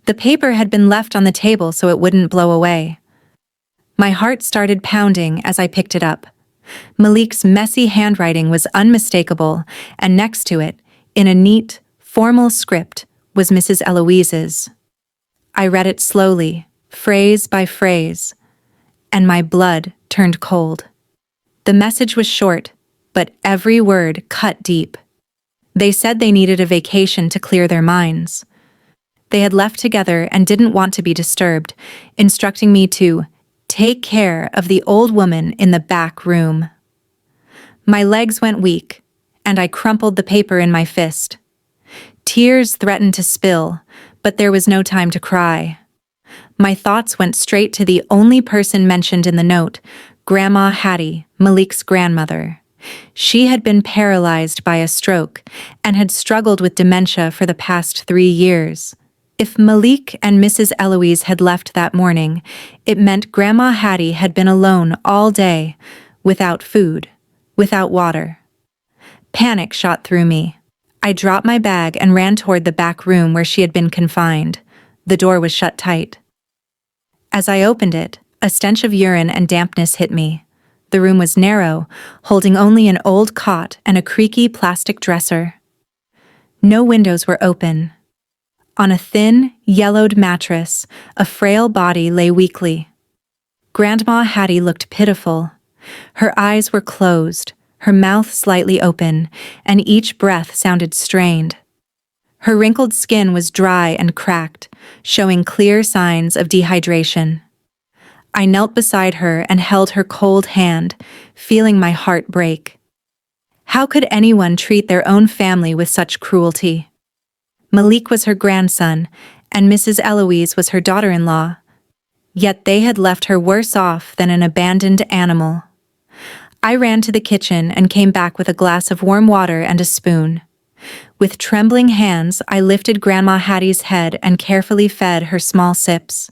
The paper had been left on the table so it wouldn't blow away. My heart started pounding as I picked it up. Malik's messy handwriting was unmistakable, and next to it, in a neat, formal script, was Mrs. Eloise's. I read it slowly, phrase by phrase, and my blood turned cold. The message was short, but every word cut deep. They said they needed a vacation to clear their minds. They had left together and didn't want to be disturbed, instructing me to take care of the old woman in the back room. My legs went weak, and I crumpled the paper in my fist. Tears threatened to spill, but there was no time to cry. My thoughts went straight to the only person mentioned in the note, Grandma Hattie, Malik's grandmother. She had been paralyzed by a stroke and had struggled with dementia for the past 3 years. If Malik and Mrs. Eloise had left that morning, it meant Grandma Hattie had been alone all day, without food, without water. Panic shot through me. I dropped my bag and ran toward the back room where she had been confined. The door was shut tight. As I opened it, a stench of urine and dampness hit me. The room was narrow, holding only an old cot and a creaky plastic dresser. No windows were open. On a thin, yellowed mattress, a frail body lay weakly. Grandma Hattie looked pitiful. Her eyes were closed, her mouth slightly open, and each breath sounded strained. Her wrinkled skin was dry and cracked, showing clear signs of dehydration. I knelt beside her and held her cold hand, feeling my heart break. How could anyone treat their own family with such cruelty? Malik was her grandson, and Mrs. Eloise was her daughter-in-law. Yet they had left her worse off than an abandoned animal. I ran to the kitchen and came back with a glass of warm water and a spoon. With trembling hands, I lifted Grandma Hattie's head and carefully fed her small sips.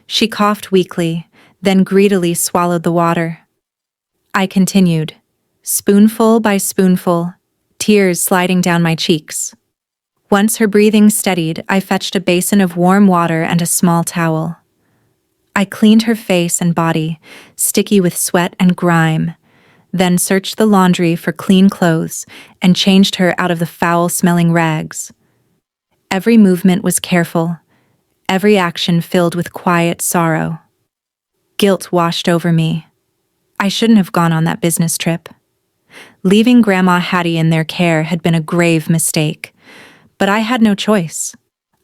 She coughed weakly, then greedily swallowed the water. I continued, spoonful by spoonful, tears sliding down my cheeks. Once her breathing steadied, I fetched a basin of warm water and a small towel. I cleaned her face and body, sticky with sweat and grime, then searched the laundry for clean clothes and changed her out of the foul-smelling rags. Every movement was careful, every action filled with quiet sorrow. Guilt washed over me. I shouldn't have gone on that business trip. Leaving Grandma Hattie in their care had been a grave mistake. But I had no choice.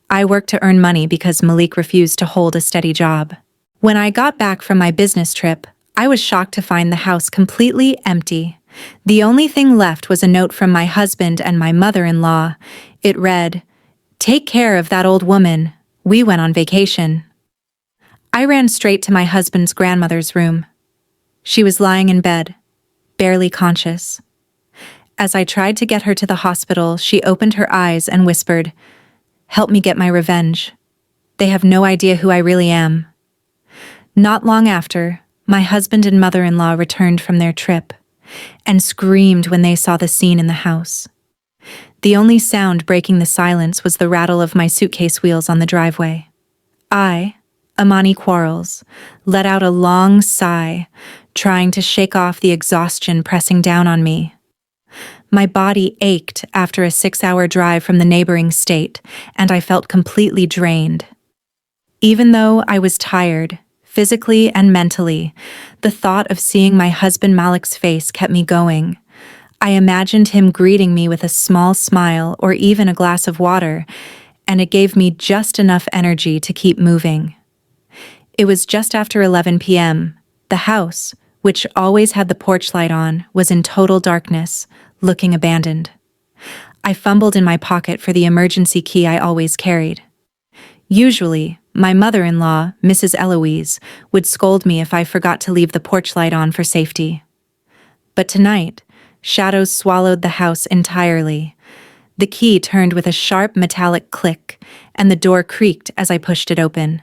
I worked to earn money because Malik refused to hold a steady job. When I got back from my business trip, I was shocked to find the house completely empty. The only thing left was a note from my husband and my mother-in-law. It read, "Take care of that old woman. We went on vacation." I ran straight to my husband's grandmother's room. She was lying in bed, barely conscious. As I tried to get her to the hospital, she opened her eyes and whispered, "Help me get my revenge. They have no idea who I really am." Not long after, my husband and mother-in-law returned from their trip and screamed when they saw the scene in the house. The only sound breaking the silence was the rattle of my suitcase wheels on the driveway. I, Amani Quarles, let out a long sigh, trying to shake off the exhaustion pressing down on me. My body ached after a 6-hour drive from the neighboring state, and I felt completely drained. Even though I was tired, physically and mentally, the thought of seeing my husband Malik's face kept me going. I imagined him greeting me with a small smile or even a glass of water, and it gave me just enough energy to keep moving. It was just after 11 p.m. The house, which always had the porch light on, was in total darkness, looking abandoned. I fumbled in my pocket for the emergency key I always carried. Usually, my mother-in-law, Mrs. Eloise, would scold me if I forgot to leave the porch light on for safety. But tonight, shadows swallowed the house entirely. The key turned with a sharp metallic click, and the door creaked as I pushed it open.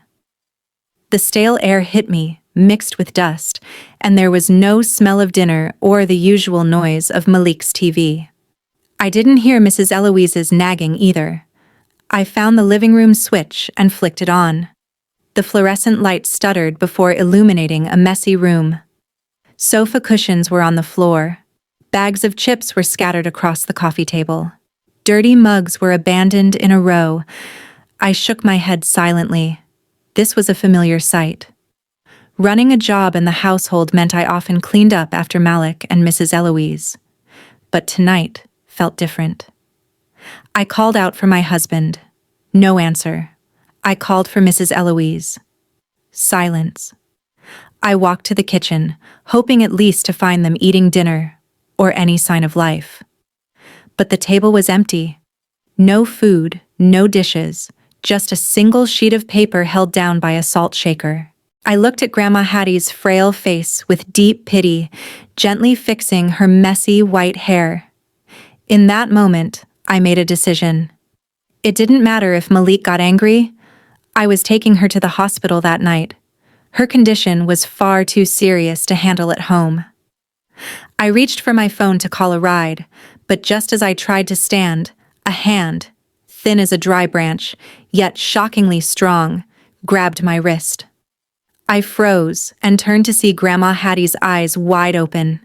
The stale air hit me, mixed with dust, and there was no smell of dinner or the usual noise of Malik's TV. I didn't hear Mrs. Eloise's nagging either. I found the living room switch and flicked it on. The fluorescent light stuttered before illuminating a messy room. Sofa cushions were on the floor. Bags of chips were scattered across the coffee table. Dirty mugs were abandoned in a row. I shook my head silently. This was a familiar sight. Running a job in the household meant I often cleaned up after Malik and Mrs. Eloise. But tonight felt different. I called out for my husband. No answer. I called for Mrs. Eloise. Silence. I walked to the kitchen, hoping at least to find them eating dinner, or any sign of life. But the table was empty. No food, no dishes, just a single sheet of paper held down by a salt shaker. I looked at Grandma Hattie's frail face with deep pity, gently fixing her messy white hair. In that moment, I made a decision. It didn't matter if Malik got angry. I was taking her to the hospital that night. Her condition was far too serious to handle at home. I reached for my phone to call a ride, but just as I tried to stand, a hand, thin as a dry branch, yet shockingly strong, grabbed my wrist. I froze and turned to see Grandma Hattie's eyes wide open.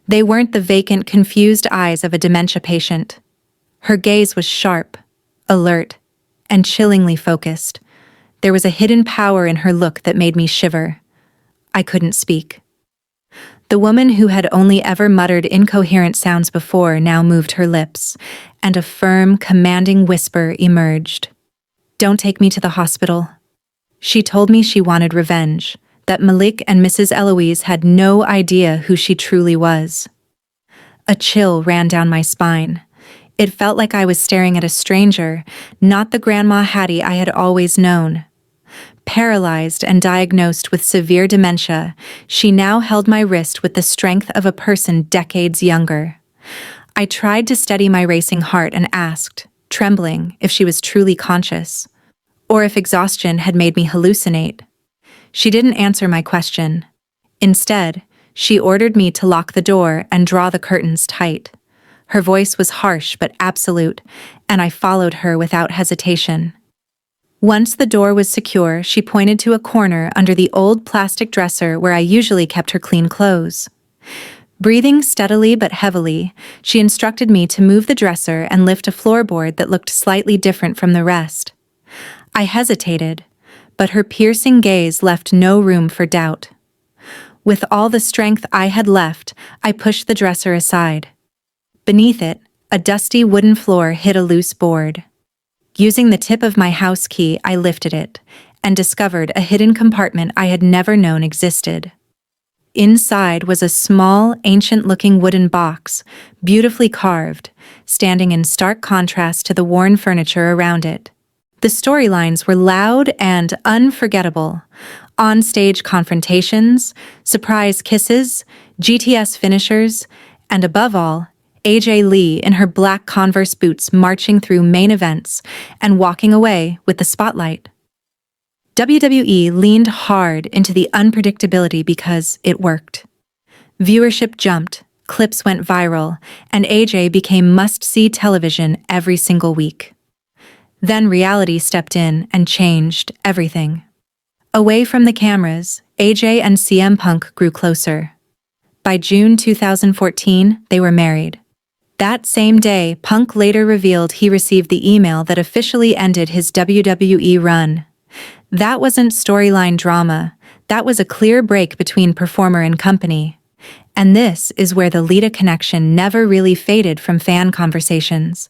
They weren't the vacant, confused eyes of a dementia patient. Her gaze was sharp, alert, and chillingly focused. There was a hidden power in her look that made me shiver. I couldn't speak. The woman who had only ever muttered incoherent sounds before now moved her lips, and a firm, commanding whisper emerged. "Don't take me to the hospital." She told me she wanted revenge, that Malik and Mrs. Eloise had no idea who she truly was. A chill ran down my spine. It felt like I was staring at a stranger, not the Grandma Hattie I had always known. Paralyzed and diagnosed with severe dementia, she now held my wrist with the strength of a person decades younger. I tried to steady my racing heart and asked, trembling, if she was truly conscious, or if exhaustion had made me hallucinate. She didn't answer my question. Instead, she ordered me to lock the door and draw the curtains tight. Her voice was harsh but absolute, and I followed her without hesitation. Once the door was secure, she pointed to a corner under the old plastic dresser where I usually kept her clean clothes. Breathing steadily but heavily, she instructed me to move the dresser and lift a floorboard that looked slightly different from the rest. I hesitated, but her piercing gaze left no room for doubt. With all the strength I had left, I pushed the dresser aside. Beneath it, a dusty wooden floor hid a loose board. Using the tip of my house key, I lifted it and discovered a hidden compartment I had never known existed. Inside was a small, ancient-looking wooden box, beautifully carved, standing in stark contrast to the worn furniture around it. The storylines were loud and unforgettable. On-stage confrontations, surprise kisses, GTS finishers, and above all, AJ Lee in her black Converse boots marching through main events and walking away with the spotlight. WWE leaned hard into the unpredictability because it worked. Viewership jumped, clips went viral, and AJ became must-see television every single week. Then reality stepped in and changed everything. Away from the cameras, AJ and CM Punk grew closer. By June 2014, they were married. That same day, Punk later revealed he received the email that officially ended his WWE run. That wasn't storyline drama. That was a clear break between performer and company. And this is where the Lita connection never really faded from fan conversations.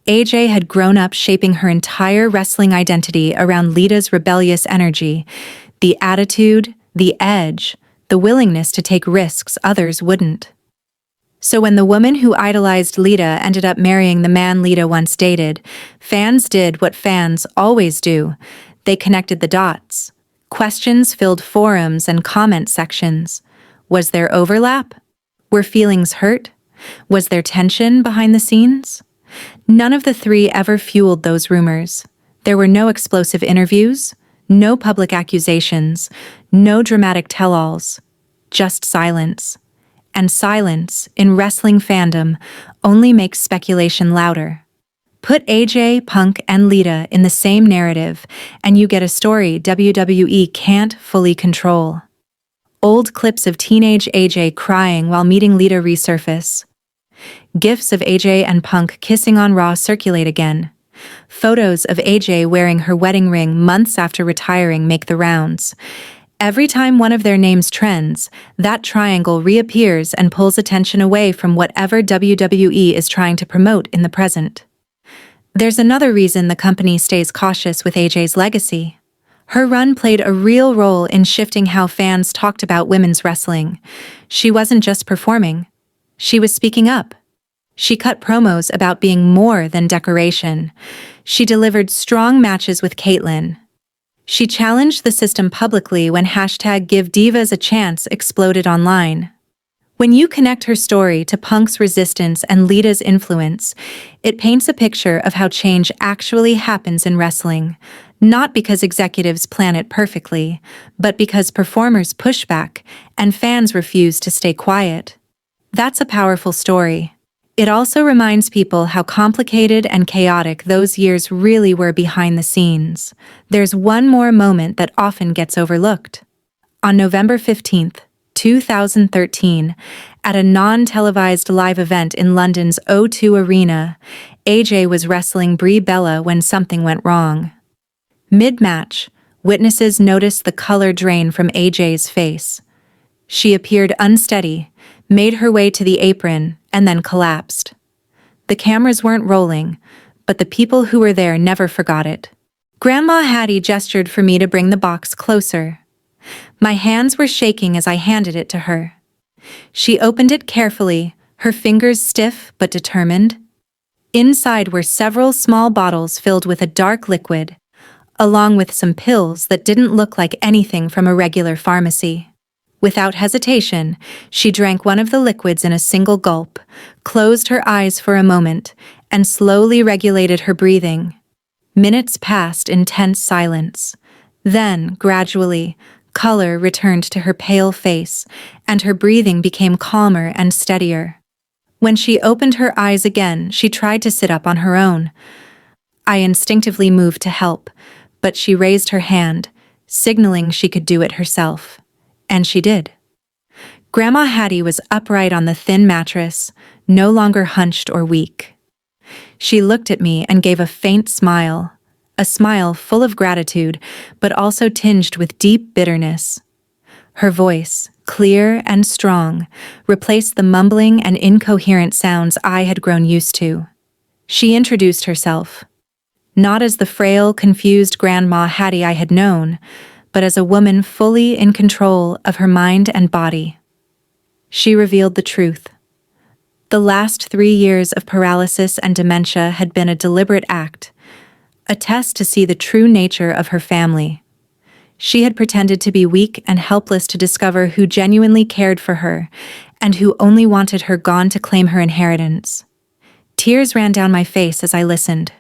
AJ had grown up shaping her entire wrestling identity around Lita's rebellious energy, the attitude, the edge, the willingness to take risks others wouldn't. So when the woman who idolized Lita ended up marrying the man Lita once dated, fans did what fans always do. They connected the dots. Questions filled forums and comment sections. Was there overlap? Were feelings hurt? Was there tension behind the scenes? None of the three ever fueled those rumors. There were no explosive interviews, no public accusations, no dramatic tell-alls, just silence. And silence, in wrestling fandom, only makes speculation louder. Put AJ, Punk, and Lita in the same narrative, and you get a story WWE can't fully control. Old clips of teenage AJ crying while meeting Lita resurface. GIFs of AJ and Punk kissing on Raw circulate again. Photos of AJ wearing her wedding ring months after retiring make the rounds. Every time one of their names trends, that triangle reappears and pulls attention away from whatever WWE is trying to promote in the present. There's another reason the company stays cautious with AJ's legacy. Her run played a real role in shifting how fans talked about women's wrestling. She wasn't just performing. She was speaking up. She cut promos about being more than decoration. She delivered strong matches with Caitlyn. She challenged the system publicly when #GiveDivas a Chance exploded online. When you connect her story to Punk's resistance and Lita's influence, it paints a picture of how change actually happens in wrestling, not because executives plan it perfectly, but because performers push back and fans refuse to stay quiet. That's a powerful story. It also reminds people how complicated and chaotic those years really were behind the scenes. There's one more moment that often gets overlooked. On November 15th, 2013, at a non-televised live event in London's O2 Arena, AJ was wrestling Brie Bella when something went wrong. Mid-match, witnesses noticed the color drain from AJ's face. She appeared unsteady, made her way to the apron, and then collapsed. The cameras weren't rolling, but the people who were there never forgot it. Grandma Hattie gestured for me to bring the box closer. My hands were shaking as I handed it to her. She opened it carefully, her fingers stiff but determined. Inside were several small bottles filled with a dark liquid, along with some pills that didn't look like anything from a regular pharmacy. Without hesitation, she drank one of the liquids in a single gulp, closed her eyes for a moment, and slowly regulated her breathing. Minutes passed in tense silence. Then, gradually, color returned to her pale face, and her breathing became calmer and steadier. When she opened her eyes again, she tried to sit up on her own. I instinctively moved to help, but she raised her hand, signaling she could do it herself. And she did. Grandma Hattie was upright on the thin mattress, no longer hunched or weak. She looked at me and gave a faint smile, a smile full of gratitude, but also tinged with deep bitterness. Her voice, clear and strong, replaced the mumbling and incoherent sounds I had grown used to. She introduced herself, not as the frail, confused Grandma Hattie I had known, but as a woman fully in control of her mind and body. She revealed the truth. The last 3 years of paralysis and dementia had been a deliberate act, a test to see the true nature of her family. She had pretended to be weak and helpless to discover who genuinely cared for her and who only wanted her gone to claim her inheritance. Tears ran down my face as I listened.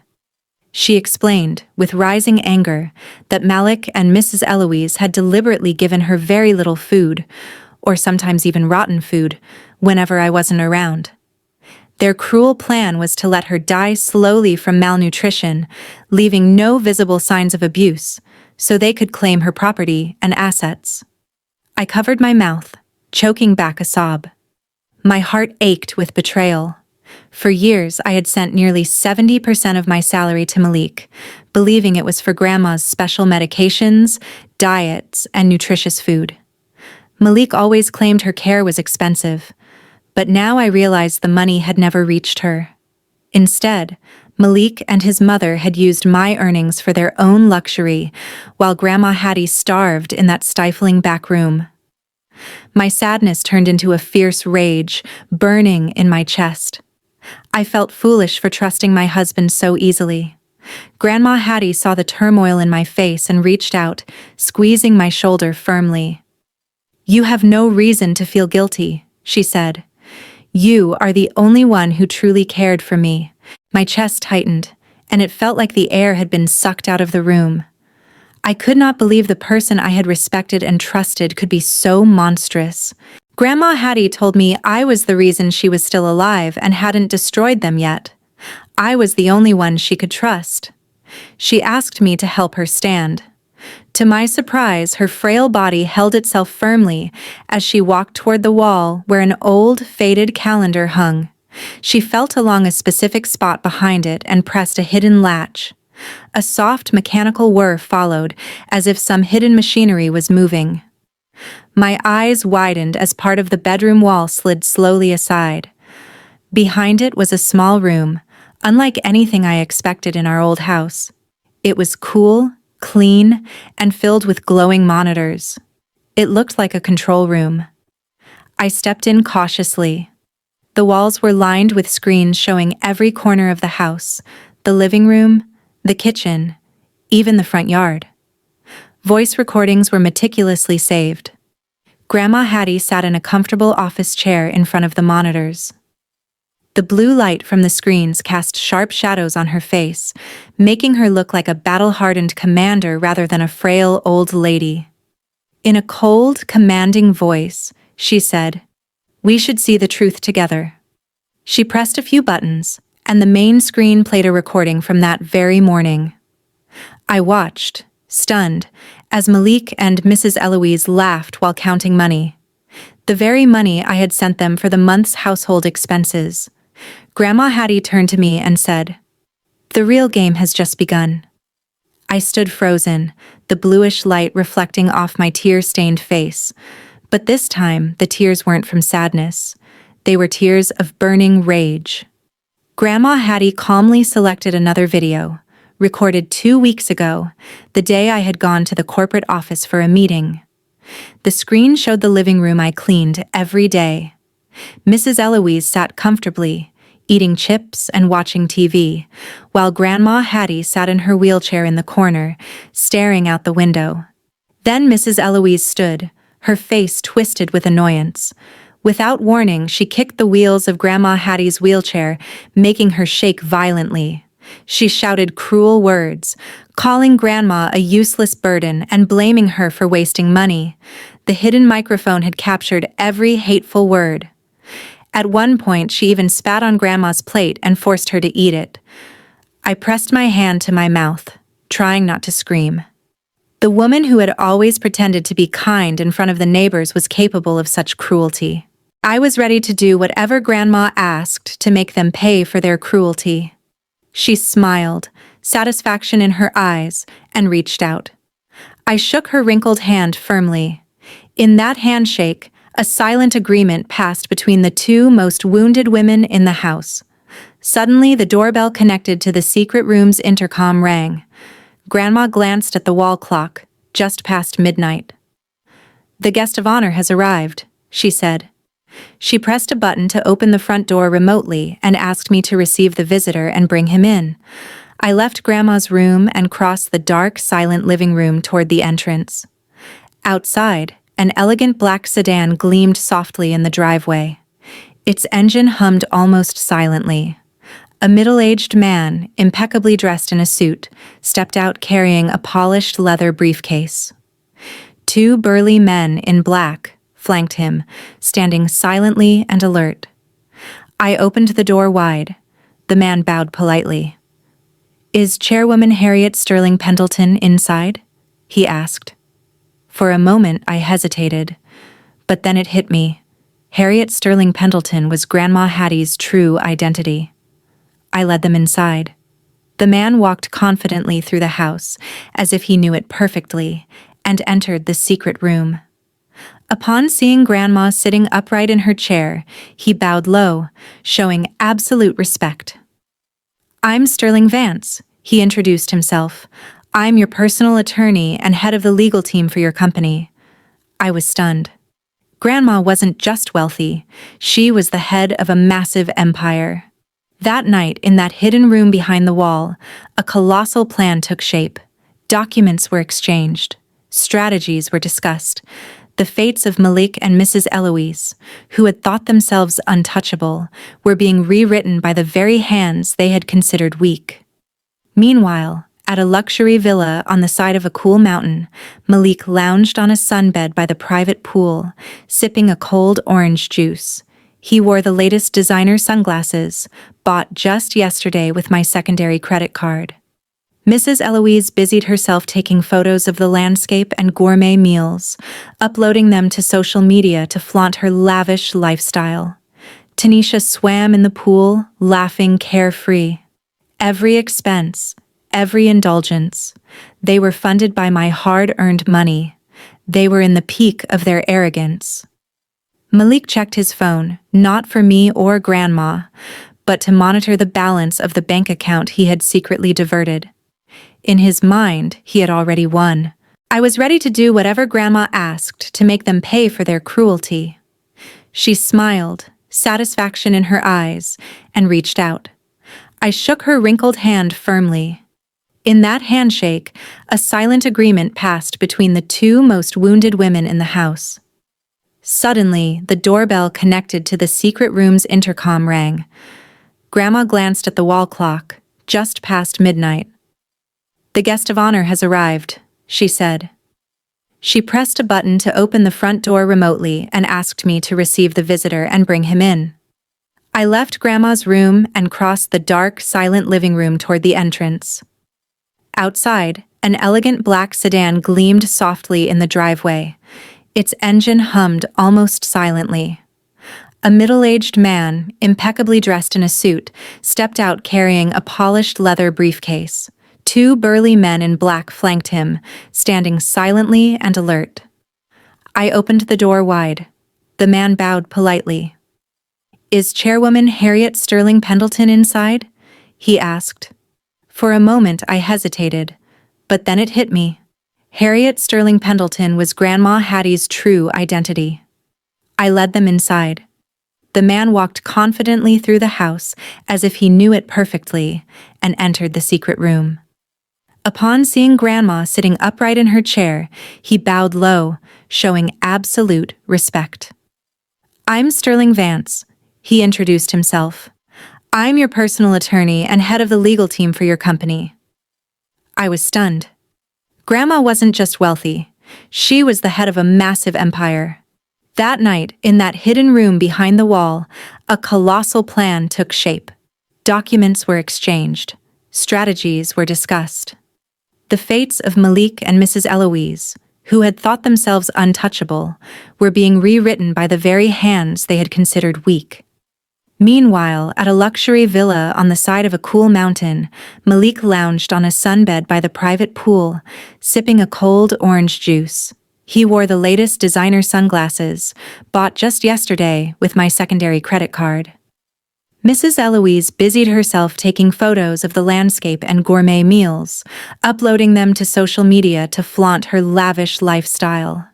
She explained, with rising anger, that Malik and Mrs. Eloise had deliberately given her very little food, or sometimes even rotten food, whenever I wasn't around. Their cruel plan was to let her die slowly from malnutrition, leaving no visible signs of abuse, so they could claim her property and assets. I covered my mouth, choking back a sob. My heart ached with betrayal. For years, I had sent nearly 70% of my salary to Malik, believing it was for Grandma's special medications, diets, and nutritious food. Malik always claimed her care was expensive, but now I realized the money had never reached her. Instead, Malik and his mother had used my earnings for their own luxury, while Grandma Hattie starved in that stifling back room. My sadness turned into a fierce rage, burning in my chest. I felt foolish for trusting my husband so easily. Grandma Hattie saw the turmoil in my face and reached out, squeezing my shoulder firmly. "You have no reason to feel guilty," she said. "You are the only one who truly cared for me." My chest tightened, and it felt like the air had been sucked out of the room. I could not believe the person I had respected and trusted could be so monstrous. Grandma Hattie told me I was the reason she was still alive and hadn't destroyed them yet. I was the only one she could trust. She asked me to help her stand. To my surprise, her frail body held itself firmly as she walked toward the wall where an old, faded calendar hung. She felt along a specific spot behind it and pressed a hidden latch. A soft mechanical whir followed, as if some hidden machinery was moving. My eyes widened as part of the bedroom wall slid slowly aside. Behind it was a small room, unlike anything I expected in our old house. It was cool, clean, and filled with glowing monitors. It looked like a control room. I stepped in cautiously. The walls were lined with screens showing every corner of the house, the living room, the kitchen, even the front yard. Voice recordings were meticulously saved. Grandma Hattie sat in a comfortable office chair in front of the monitors. The blue light from the screens cast sharp shadows on her face, making her look like a battle-hardened commander rather than a frail old lady. In a cold, commanding voice, she said, "We should see the truth together." She pressed a few buttons, and the main screen played a recording from that very morning. I watched, stunned, as Malik and Mrs. Eloise laughed while counting money. The very money I had sent them for the month's household expenses. Grandma Hattie turned to me and said, "The real game has just begun." I stood frozen, the bluish light reflecting off my tear-stained face. But this time, the tears weren't from sadness. They were tears of burning rage. Grandma Hattie calmly selected another video, recorded 2 weeks ago, the day I had gone to the corporate office for a meeting. The screen showed the living room I cleaned every day. Mrs. Eloise sat comfortably, eating chips and watching TV, while Grandma Hattie sat in her wheelchair in the corner, staring out the window. Then Mrs. Eloise stood, her face twisted with annoyance. Without warning, she kicked the wheels of Grandma Hattie's wheelchair, making her shake violently. She shouted cruel words, calling Grandma a useless burden and blaming her for wasting money. The hidden microphone had captured every hateful word. At one point, she even spat on Grandma's plate and forced her to eat it. I pressed my hand to my mouth, trying not to scream. The woman who had always pretended to be kind in front of the neighbors was capable of such cruelty. I was ready to do whatever Grandma asked to make them pay for their cruelty. She smiled, satisfaction in her eyes, and reached out. I shook her wrinkled hand firmly. In that handshake, a silent agreement passed between the two most wounded women in the house. Suddenly, the doorbell connected to the secret room's intercom rang. Grandma glanced at the wall clock, just past midnight. "The guest of honor has arrived," she said. She pressed a button to open the front door remotely and asked me to receive the visitor and bring him in. I left Grandma's room and crossed the dark, silent living room toward the entrance. Outside, an elegant black sedan gleamed softly in the driveway. Its engine hummed almost silently. A middle-aged man, impeccably dressed in a suit, stepped out carrying a polished leather briefcase. 2 burly men in black flanked him, standing silently and alert. I opened the door wide. The man bowed politely. "Is Chairwoman Harriet Sterling Pendleton inside?" he asked. For a moment, I hesitated, but then it hit me. Harriet Sterling Pendleton was Grandma Hattie's true identity. I led them inside. The man walked confidently through the house, as if he knew it perfectly, and entered the secret room. Upon seeing Grandma sitting upright in her chair, he bowed low, showing absolute respect. "I'm Sterling Vance," he introduced himself. "I'm your personal attorney and head of the legal team for your company." I was stunned. Grandma wasn't just wealthy, she was the head of a massive empire. That night, in that hidden room behind the wall, a colossal plan took shape. Documents were exchanged. Strategies were discussed. The fates of Malik and Mrs. Eloise, who had thought themselves untouchable, were being rewritten by the very hands they had considered weak. Meanwhile, at a luxury villa on the side of a cool mountain, Malik lounged on a sunbed by the private pool, sipping a cold orange juice. He wore the latest designer sunglasses, bought just yesterday with my secondary credit card. Mrs. Eloise busied herself taking photos of the landscape and gourmet meals, uploading them to social media to flaunt her lavish lifestyle. Tanisha swam in the pool, laughing carefree. Every expense, every indulgence, they were funded by my hard-earned money. They were in the peak of their arrogance. Malik checked his phone, not for me or Grandma, but to monitor the balance of the bank account he had secretly diverted. In his mind, he had already won. I was ready to do whatever Grandma asked to make them pay for their cruelty. She smiled, satisfaction in her eyes, and reached out. I shook her wrinkled hand firmly. In that handshake, a silent agreement passed between the two most wounded women in the house. Suddenly, the doorbell connected to the secret room's intercom rang. Grandma glanced at the wall clock, just past midnight. "The guest of honor has arrived," she said. She pressed a button to open the front door remotely and asked me to receive the visitor and bring him in. I left Grandma's room and crossed the dark, silent living room toward the entrance. Outside, an elegant black sedan gleamed softly in the driveway. Its engine hummed almost silently. A middle-aged man, impeccably dressed in a suit, stepped out carrying a polished leather briefcase. Two burly men in black flanked him, standing silently and alert. I opened the door wide. The man bowed politely. "Is Chairwoman Harriet Sterling Pendleton inside?" he asked. For a moment I hesitated, but then it hit me. Harriet Sterling Pendleton was Grandma Hattie's true identity. I led them inside. The man walked confidently through the house as if he knew it perfectly, and entered the secret room. Upon seeing Grandma sitting upright in her chair, he bowed low, showing absolute respect. "I'm Sterling Vance," he introduced himself. "I'm your personal attorney and head of the legal team for your company." I was stunned. Grandma wasn't just wealthy. She was the head of a massive empire. That night, in that hidden room behind the wall, a colossal plan took shape. Documents were exchanged. Strategies were discussed. The fates of Malik and Mrs. Eloise, who had thought themselves untouchable, were being rewritten by the very hands they had considered weak. Meanwhile, at a luxury villa on the side of a cool mountain, Malik lounged on a sunbed by the private pool, sipping a cold orange juice. He wore the latest designer sunglasses, bought just yesterday with my secondary credit card. Mrs. Eloise busied herself taking photos of the landscape and gourmet meals, uploading them to social media to flaunt her lavish lifestyle.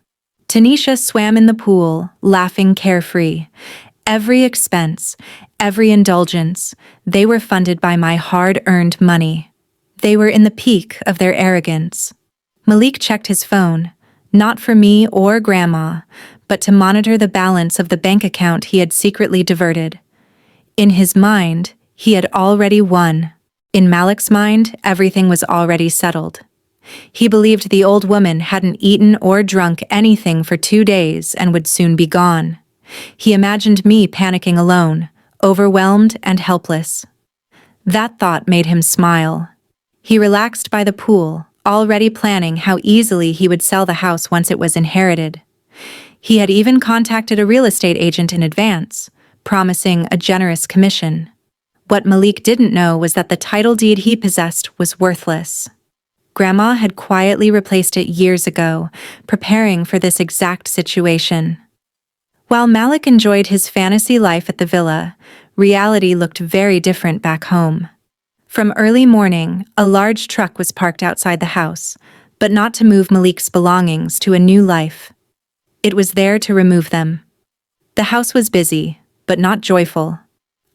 Tanisha swam in the pool, laughing carefree. Every expense, every indulgence, they were funded by my hard-earned money. They were in the peak of their arrogance. Malik checked his phone, not for me or Grandma, but to monitor the balance of the bank account he had secretly diverted. In his mind, he had already won. In Malik's mind, everything was already settled. He believed the old woman hadn't eaten or drunk anything for 2 days and would soon be gone. He imagined me panicking alone, overwhelmed and helpless. That thought made him smile. He relaxed by the pool, already planning how easily he would sell the house once it was inherited. He had even contacted a real estate agent in advance, promising a generous commission. What Malik didn't know was that the title deed he possessed was worthless. Grandma had quietly replaced it years ago, preparing for this exact situation. While Malik enjoyed his fantasy life at the villa, reality looked very different back home. From early morning, a large truck was parked outside the house, but not to move Malik's belongings to a new life. It was there to remove them. The house was busy, but not joyful.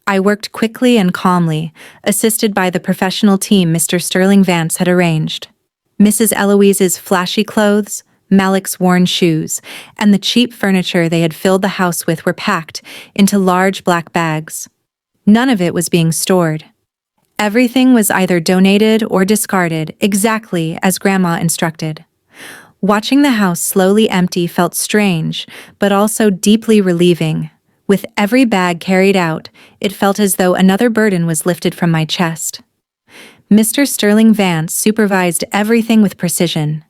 I worked quickly and calmly, assisted by the professional team Mr. Sterling Vance had arranged. Mrs. Eloise's flashy clothes, Malik's worn shoes, and the cheap furniture they had filled the house with were packed into large black bags. None of it was being stored. Everything was either donated or discarded exactly as Grandma instructed. Watching the house slowly empty felt strange, but also deeply relieving. With every bag carried out, it felt as though another burden was lifted from my chest. Mr. Sterling Vance supervised everything with precision.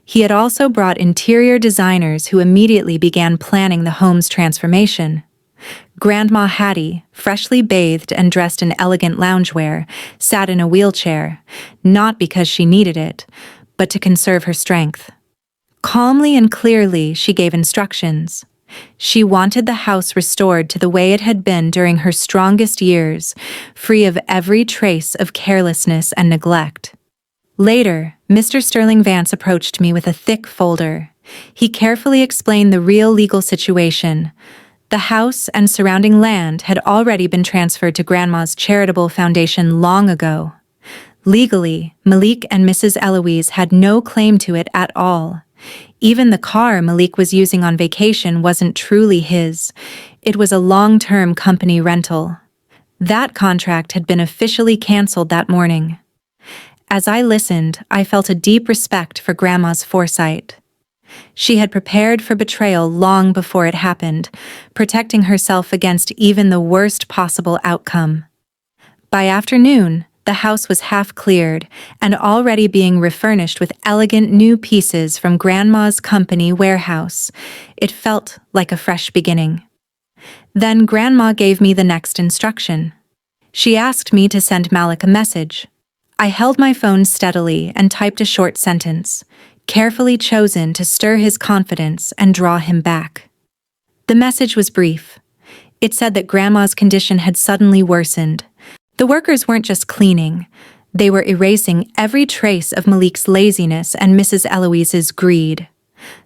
He had also brought interior designers who immediately began planning the home's transformation. Grandma Hattie, freshly bathed and dressed in elegant loungewear, sat in a wheelchair, not because she needed it, but to conserve her strength. Calmly and clearly, she gave instructions. She wanted the house restored to the way it had been during her strongest years, free of every trace of carelessness and neglect. Later, Mr. Sterling Vance approached me with a thick folder. He carefully explained the real legal situation. The house and surrounding land had already been transferred to Grandma's charitable foundation long ago. Legally, Malik and Mrs. Eloise had no claim to it at all. Even the car Malik was using on vacation wasn't truly his. It was a long-term company rental. That contract had been officially canceled that morning. As I listened, I felt a deep respect for Grandma's foresight. She had prepared for betrayal long before it happened, protecting herself against even the worst possible outcome. By afternoon, the house was half cleared and already being refurnished with elegant new pieces from Grandma's company warehouse. It felt like a fresh beginning. Then Grandma gave me the next instruction. She asked me to send Malik a message. I held my phone steadily and typed a short sentence, carefully chosen to stir his confidence and draw him back. The message was brief. It said that Grandma's condition had suddenly worsened. The workers weren't just cleaning, they were erasing every trace of Malik's laziness and Mrs. Eloise's greed.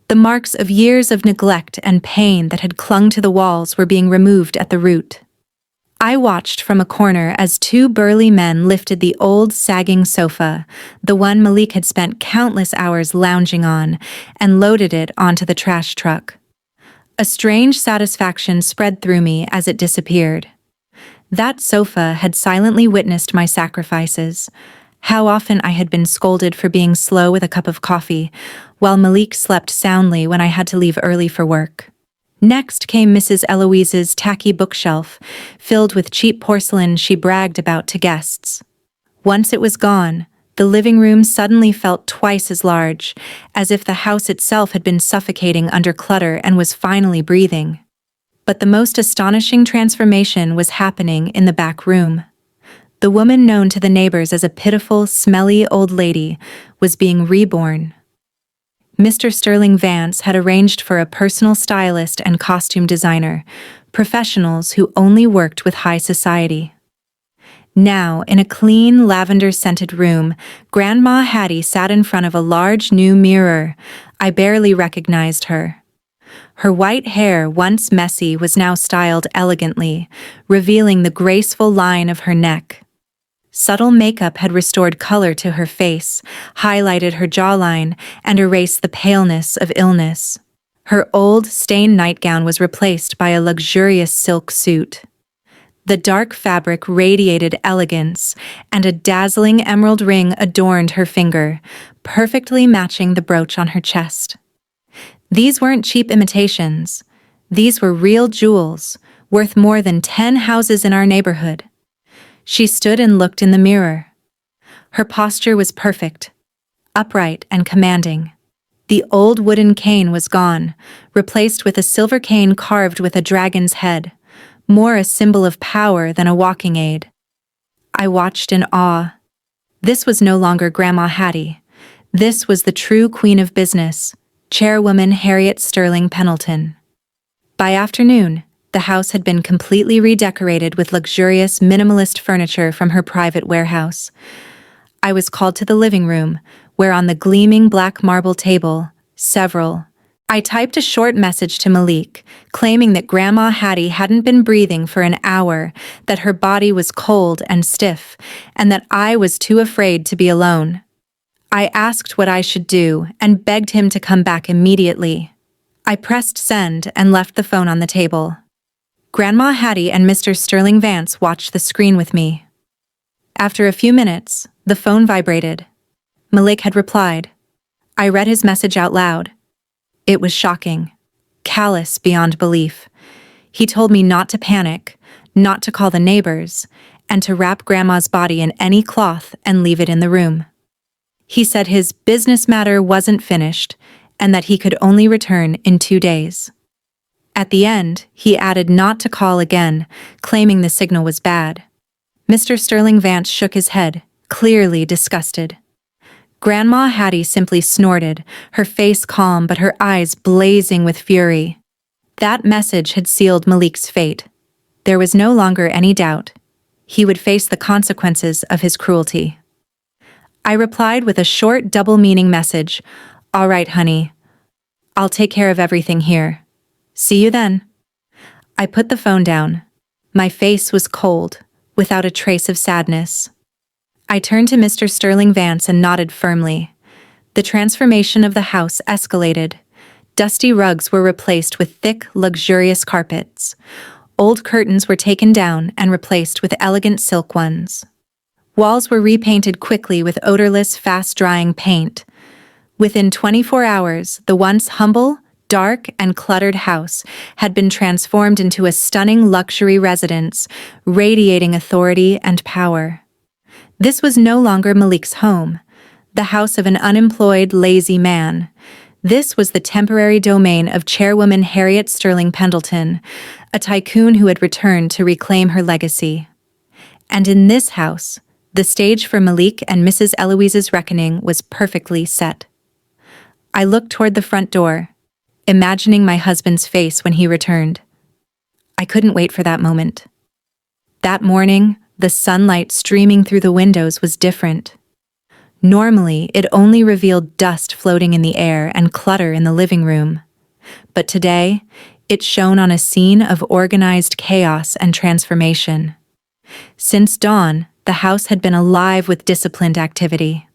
The marks of years of neglect and pain that had clung to the walls were being removed at the root. I watched from a corner as two burly men lifted the old sagging sofa, the one Malik had spent countless hours lounging on, and loaded it onto the trash truck. A strange satisfaction spread through me as it disappeared. That sofa had silently witnessed my sacrifices. How often I had been scolded for being slow with a cup of coffee, while Malik slept soundly when I had to leave early for work. Next came Mrs. Eloise's tacky bookshelf, filled with cheap porcelain she bragged about to guests. Once it was gone, the living room suddenly felt twice as large, as if the house itself had been suffocating under clutter and was finally breathing. But the most astonishing transformation was happening in the back room. The woman known to the neighbors as a pitiful, smelly old lady was being reborn. Mr. Sterling Vance had arranged for a personal stylist and costume designer, professionals who only worked with high society. Now, in a clean, lavender-scented room, Grandma Hattie sat in front of a large new mirror. I barely recognized her. Her white hair, once messy, was now styled elegantly, revealing the graceful line of her neck. Subtle makeup had restored color to her face, highlighted her jawline, and erased the paleness of illness. Her old, stained nightgown was replaced by a luxurious silk suit. The dark fabric radiated elegance, and a dazzling emerald ring adorned her finger, perfectly matching the brooch on her chest. These weren't cheap imitations. These were real jewels, worth more than 10 houses in our neighborhood. She stood and looked in the mirror. Her posture was perfect, upright and commanding. The old wooden cane was gone, replaced with a silver cane carved with a dragon's head, more a symbol of power than a walking aid. I watched in awe. This was no longer Grandma Hattie. This was the true queen of business, Chairwoman Harriet Sterling Pendleton. By afternoon, the house had been completely redecorated with luxurious, minimalist furniture from her private warehouse. I was called to the living room, where on the gleaming black marble table, I typed a short message to Malik, claiming that Grandma Hattie hadn't been breathing for an hour, that her body was cold and stiff, and that I was too afraid to be alone. I asked what I should do and begged him to come back immediately. I pressed send and left the phone on the table. Grandma Hattie and Mr. Sterling Vance watched the screen with me. After a few minutes, the phone vibrated. Malik had replied. I read his message out loud. It was shocking, callous beyond belief. He told me not to panic, not to call the neighbors, and to wrap Grandma's body in any cloth and leave it in the room. He said his business matter wasn't finished and that he could only return in 2 days. At the end, he added not to call again, claiming the signal was bad. Mr. Sterling Vance shook his head, clearly disgusted. Grandma Hattie simply snorted, her face calm but her eyes blazing with fury. That message had sealed Malik's fate. There was no longer any doubt. He would face the consequences of his cruelty. I replied with a short double-meaning message. "All right, honey. I'll take care of everything here. See you then." I put the phone down. My face was cold, without a trace of sadness. I turned to Mr. Sterling Vance and nodded firmly. The transformation of the house escalated. Dusty rugs were replaced with thick, luxurious carpets. Old curtains were taken down and replaced with elegant silk ones. Walls were repainted quickly with odorless, fast-drying paint. Within 24 hours, the once humble, dark, and cluttered house had been transformed into a stunning luxury residence, radiating authority and power. This was no longer Malik's home, the house of an unemployed, lazy man. This was the temporary domain of Chairwoman Harriet Sterling Pendleton, a tycoon who had returned to reclaim her legacy. And in this house, the stage for Malik and Mrs. Eloise's reckoning was perfectly set. I looked toward the front door, imagining my husband's face when he returned. I couldn't wait for that moment. That morning, the sunlight streaming through the windows was different. Normally, it only revealed dust floating in the air and clutter in the living room. But today, it shone on a scene of organized chaos and transformation. Since dawn, the house had been alive with disciplined activity.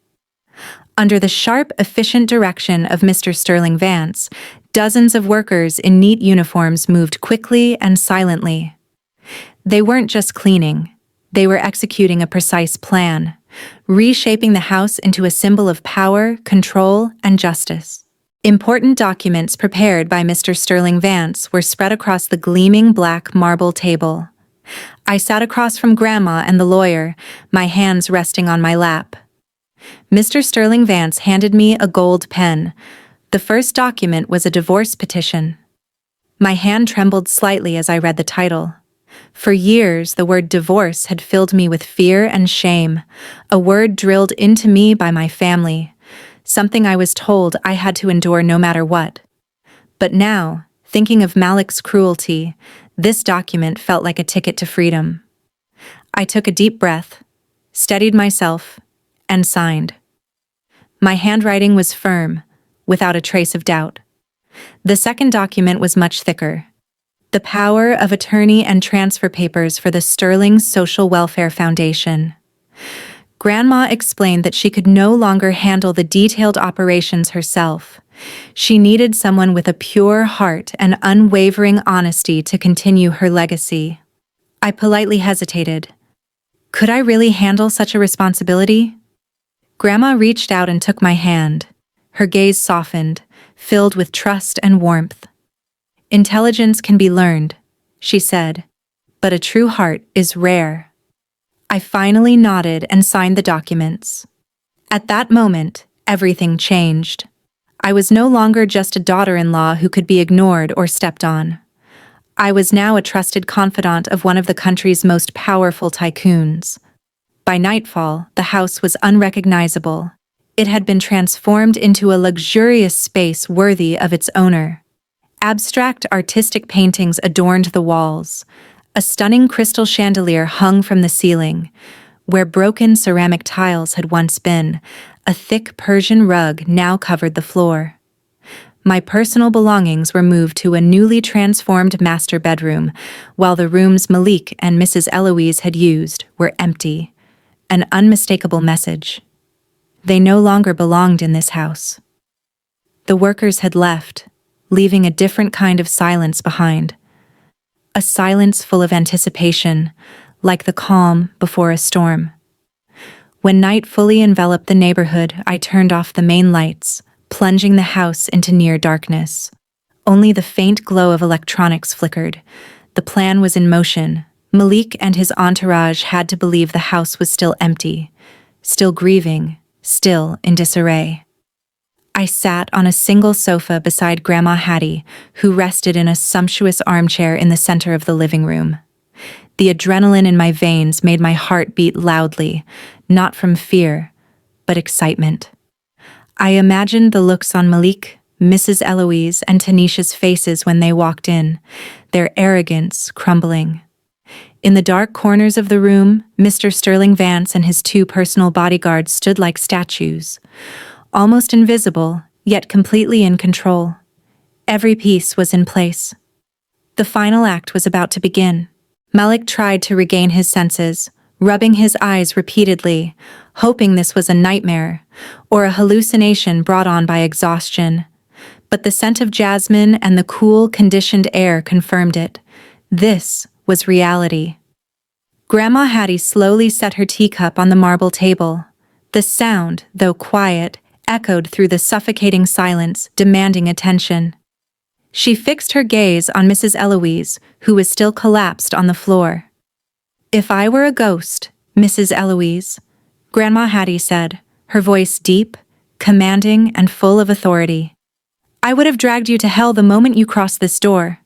Under the sharp, efficient direction of Mr. Sterling Vance, dozens of workers in neat uniforms moved quickly and silently. They weren't just cleaning. They were executing a precise plan, reshaping the house into a symbol of power, control, and justice. Important documents prepared by Mr. Sterling Vance were spread across the gleaming black marble table. I sat across from Grandma and the lawyer, my hands resting on my lap. Mr. Sterling Vance handed me a gold pen. The first document was a divorce petition. My hand trembled slightly as I read the title. For years, the word divorce had filled me with fear and shame, a word drilled into me by my family, something I was told I had to endure no matter what. But now, thinking of Malik's cruelty, this document felt like a ticket to freedom. I took a deep breath, steadied myself, and signed. My handwriting was firm, without a trace of doubt. The second document was much thicker. The power of attorney and transfer papers for the Sterling Social Welfare Foundation. Grandma explained that she could no longer handle the detailed operations herself. She needed someone with a pure heart and unwavering honesty to continue her legacy. I politely hesitated. Could I really handle such a responsibility? Grandma reached out and took my hand. Her gaze softened, filled with trust and warmth. "Intelligence can be learned," she said, "but a true heart is rare." I finally nodded and signed the documents. At that moment, everything changed. I was no longer just a daughter-in-law who could be ignored or stepped on. I was now a trusted confidant of one of the country's most powerful tycoons. By nightfall, the house was unrecognizable. It had been transformed into a luxurious space worthy of its owner. Abstract artistic paintings adorned the walls. A stunning crystal chandelier hung from the ceiling. Where broken ceramic tiles had once been, a thick Persian rug now covered the floor. My personal belongings were moved to a newly transformed master bedroom, while the rooms Malik and Mrs. Eloise had used were empty. An unmistakable message. They no longer belonged in this house. The workers had left, leaving a different kind of silence behind. A silence full of anticipation, like the calm before a storm. When night fully enveloped the neighborhood, I turned off the main lights, plunging the house into near darkness. Only the faint glow of electronics flickered, The plan was in motion. Malik and his entourage had to believe the house was still empty, still grieving, still in disarray. I sat on a single sofa beside Grandma Hattie, who rested in a sumptuous armchair in the center of the living room. The adrenaline in my veins made my heart beat loudly, not from fear, but excitement. I imagined the looks on Malik, Mrs. Eloise, and Tanisha's faces when they walked in, their arrogance crumbling. In the dark corners of the room, Mr. Sterling Vance and his 2 personal bodyguards stood like statues, almost invisible, yet completely in control. Every piece was in place. The final act was about to begin. Malik tried to regain his senses, rubbing his eyes repeatedly, hoping this was a nightmare or a hallucination brought on by exhaustion. But the scent of jasmine and the cool, conditioned air confirmed it. This was reality. Grandma Hattie slowly set her teacup on the marble table. The sound, though quiet, echoed through the suffocating silence, demanding attention. She fixed her gaze on Mrs. Eloise, who was still collapsed on the floor. "If I were a ghost, Mrs. Eloise," Grandma Hattie said, her voice deep, commanding, and full of authority, "I would have dragged you to hell the moment you crossed this door."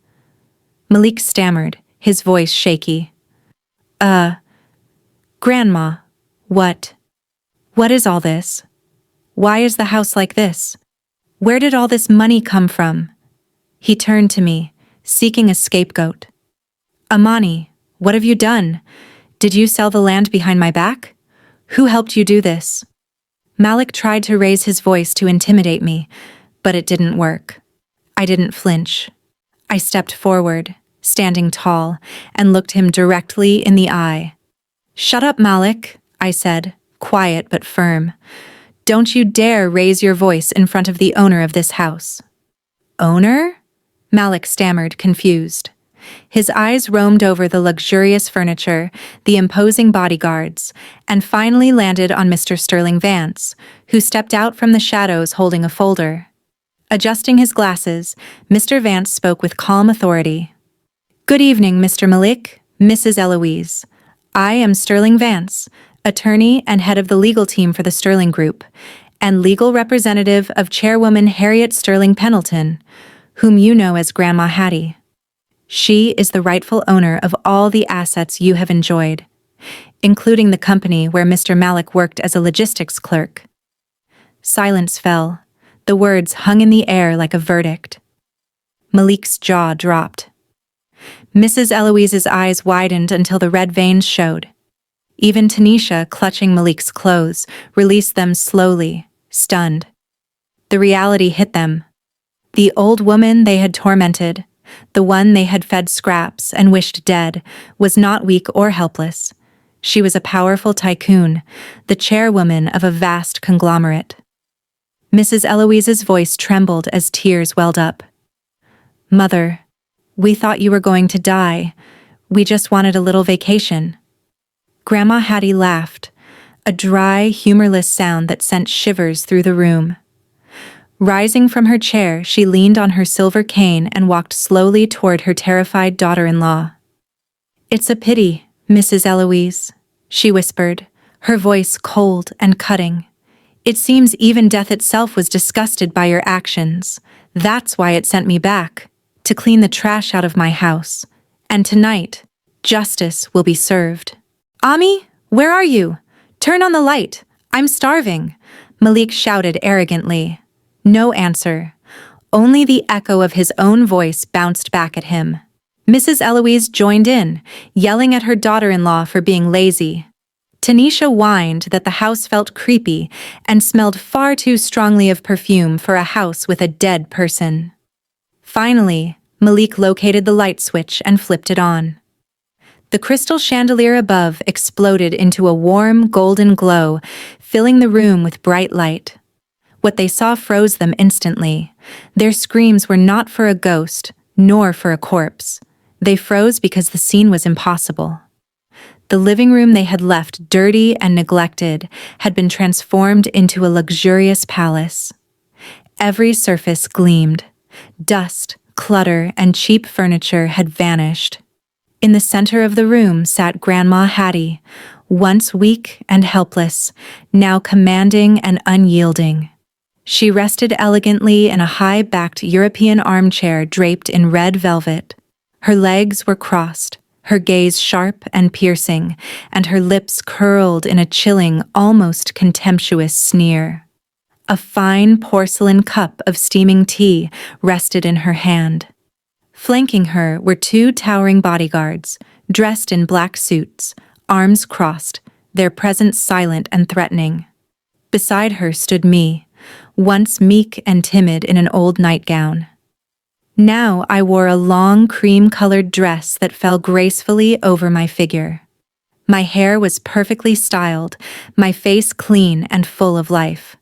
Malik stammered, his voice shaky. Grandma, what is all this? Why is the house like this? Where did all this money come from?" He turned to me, seeking a scapegoat. "Amani, what have you done? Did you sell the land behind my back? Who helped you do this?" Malik tried to raise his voice to intimidate me, but it didn't work. I didn't flinch. I stepped forward, standing tall, and looked him directly in the eye. "Shut up, Malik," I said, quiet but firm. "Don't you dare raise your voice in front of the owner of this house." "Owner?" Malik stammered, confused. His eyes roamed over the luxurious furniture, the imposing bodyguards, and finally landed on Mr. Sterling Vance, who stepped out from the shadows holding a folder. Adjusting his glasses, Mr. Vance spoke with calm authority. "Good evening, Mr. Malik, Mrs. Eloise. I am Sterling Vance, attorney and head of the legal team for the Sterling Group, and legal representative of Chairwoman Harriet Sterling Pendleton, whom you know as Grandma Hattie. She is the rightful owner of all the assets you have enjoyed, including the company where Mr. Malik worked as a logistics clerk." Silence fell. The words hung in the air like a verdict. Malik's jaw dropped. Mrs. Eloise's eyes widened until the red veins showed. Even Tanisha, clutching Malik's clothes, released them slowly, stunned. The reality hit them. The old woman they had tormented, the one they had fed scraps and wished dead, was not weak or helpless. She was a powerful tycoon, the chairwoman of a vast conglomerate. Mrs. Eloise's voice trembled as tears welled up. "Mother, we thought you were going to die. We just wanted a little vacation." Grandma Hattie laughed, a dry, humorless sound that sent shivers through the room. Rising from her chair, she leaned on her silver cane and walked slowly toward her terrified daughter-in-law. "It's a pity, Mrs. Eloise," she whispered, her voice cold and cutting. "It seems even death itself was disgusted by your actions. That's why it sent me back, to clean the trash out of my house. And tonight, justice will be served." "Ami, where are you? Turn on the light. I'm starving," Malik shouted arrogantly. No answer. Only the echo of his own voice bounced back at him. Mrs. Eloise joined in, yelling at her daughter-in-law for being lazy. Tanisha whined that the house felt creepy and smelled far too strongly of perfume for a house with a dead person. Finally, Malik located the light switch and flipped it on. The crystal chandelier above exploded into a warm, golden glow, filling the room with bright light. What they saw froze them instantly. Their screams were not for a ghost, nor for a corpse. They froze because the scene was impossible. The living room they had left dirty and neglected had been transformed into a luxurious palace. Every surface gleamed. Dust, clutter, and cheap furniture had vanished. In the center of the room sat Grandma Hattie, once weak and helpless, now commanding and unyielding. She rested elegantly in a high-backed European armchair draped in red velvet. Her legs were crossed, her gaze sharp and piercing, and her lips curled in a chilling, almost contemptuous sneer. A fine porcelain cup of steaming tea rested in her hand. Flanking her were two towering bodyguards, dressed in black suits, arms crossed, their presence silent and threatening. Beside her stood me, once meek and timid in an old nightgown. Now I wore a long cream-colored dress that fell gracefully over my figure. My hair was perfectly styled, my face clean and full of life.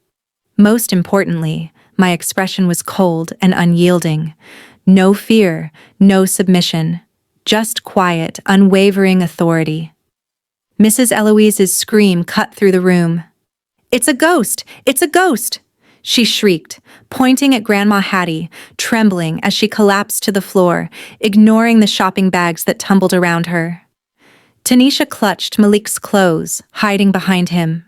Most importantly, my expression was cold and unyielding. No fear, no submission, just quiet, unwavering authority. Mrs. Eloise's scream cut through the room. "It's a ghost! It's a ghost!" she shrieked, pointing at Grandma Hattie, trembling as she collapsed to the floor, ignoring the shopping bags that tumbled around her. Tanisha clutched Malik's clothes, hiding behind him.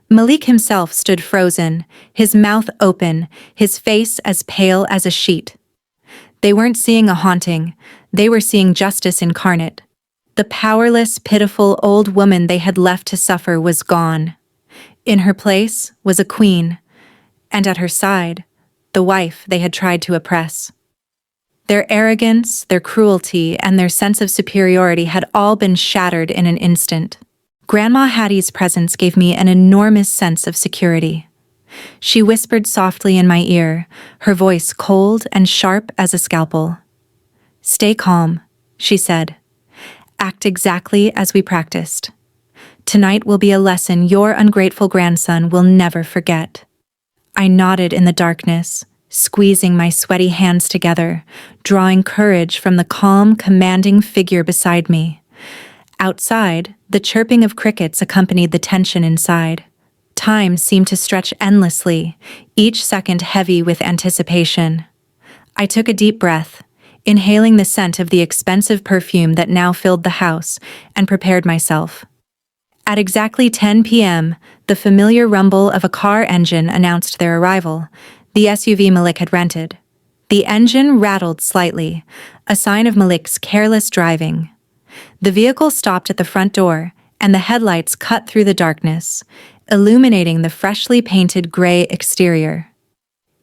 Malik himself stood frozen, his mouth open, his face as pale as a sheet. They weren't seeing a haunting, they were seeing justice incarnate. The powerless, pitiful old woman they had left to suffer was gone. In her place was a queen, and at her side, the wife they had tried to oppress. Their arrogance, their cruelty, and their sense of superiority had all been shattered in an instant. Grandma Hattie's presence gave me an enormous sense of security. She whispered softly in my ear, her voice cold and sharp as a scalpel. "Stay calm," she said. "Act exactly as we practiced. Tonight will be a lesson your ungrateful grandson will never forget." I nodded in the darkness, squeezing my sweaty hands together, drawing courage from the calm, commanding figure beside me. Outside, the chirping of crickets accompanied the tension inside. Time seemed to stretch endlessly, each second heavy with anticipation. I took a deep breath, inhaling the scent of the expensive perfume that now filled the house, and prepared myself. At exactly 10 p.m., the familiar rumble of a car engine announced their arrival, the SUV Malik had rented. The engine rattled slightly, a sign of Malik's careless driving. The vehicle stopped at the front door, and the headlights cut through the darkness, illuminating the freshly painted gray exterior.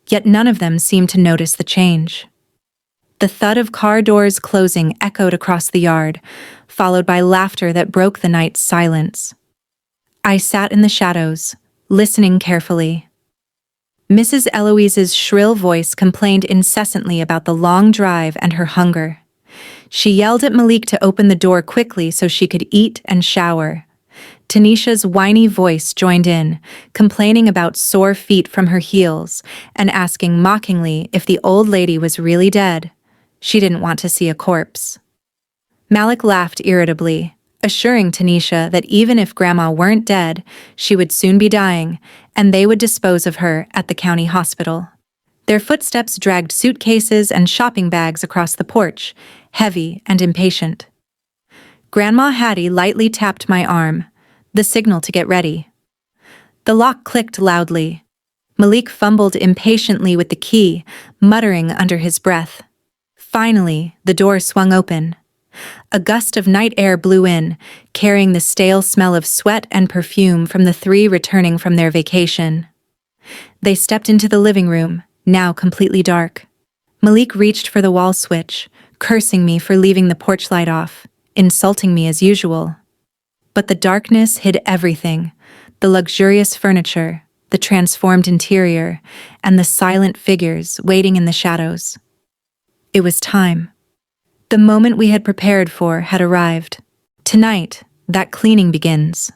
Yet none of them seemed to notice the change. The thud of car doors closing echoed across the yard, followed by laughter that broke the night's silence. I sat in the shadows, listening carefully. Mrs. Eloise's shrill voice complained incessantly about the long drive and her hunger. She yelled at Malik to open the door quickly so she could eat and shower. Tanisha's whiny voice joined in, complaining about sore feet from her heels and asking mockingly if the old lady was really dead. She didn't want to see a corpse. Malik laughed irritably, assuring Tanisha that even if Grandma weren't dead, she would soon be dying, and they would dispose of her at the county hospital. Their footsteps dragged suitcases and shopping bags across the porch, heavy and impatient. Grandma Hattie lightly tapped my arm, the signal to get ready. The lock clicked loudly. Malik fumbled impatiently with the key, muttering under his breath. Finally, the door swung open. A gust of night air blew in, carrying the stale smell of sweat and perfume from the three returning from their vacation. They stepped into the living room, now completely dark. Malik reached for the wall switch, cursing me for leaving the porch light off, insulting me as usual. But the darkness hid everything: the luxurious furniture, the transformed interior, and the silent figures waiting in the shadows. It was time. The moment we had prepared for had arrived. Tonight, that cleaning begins.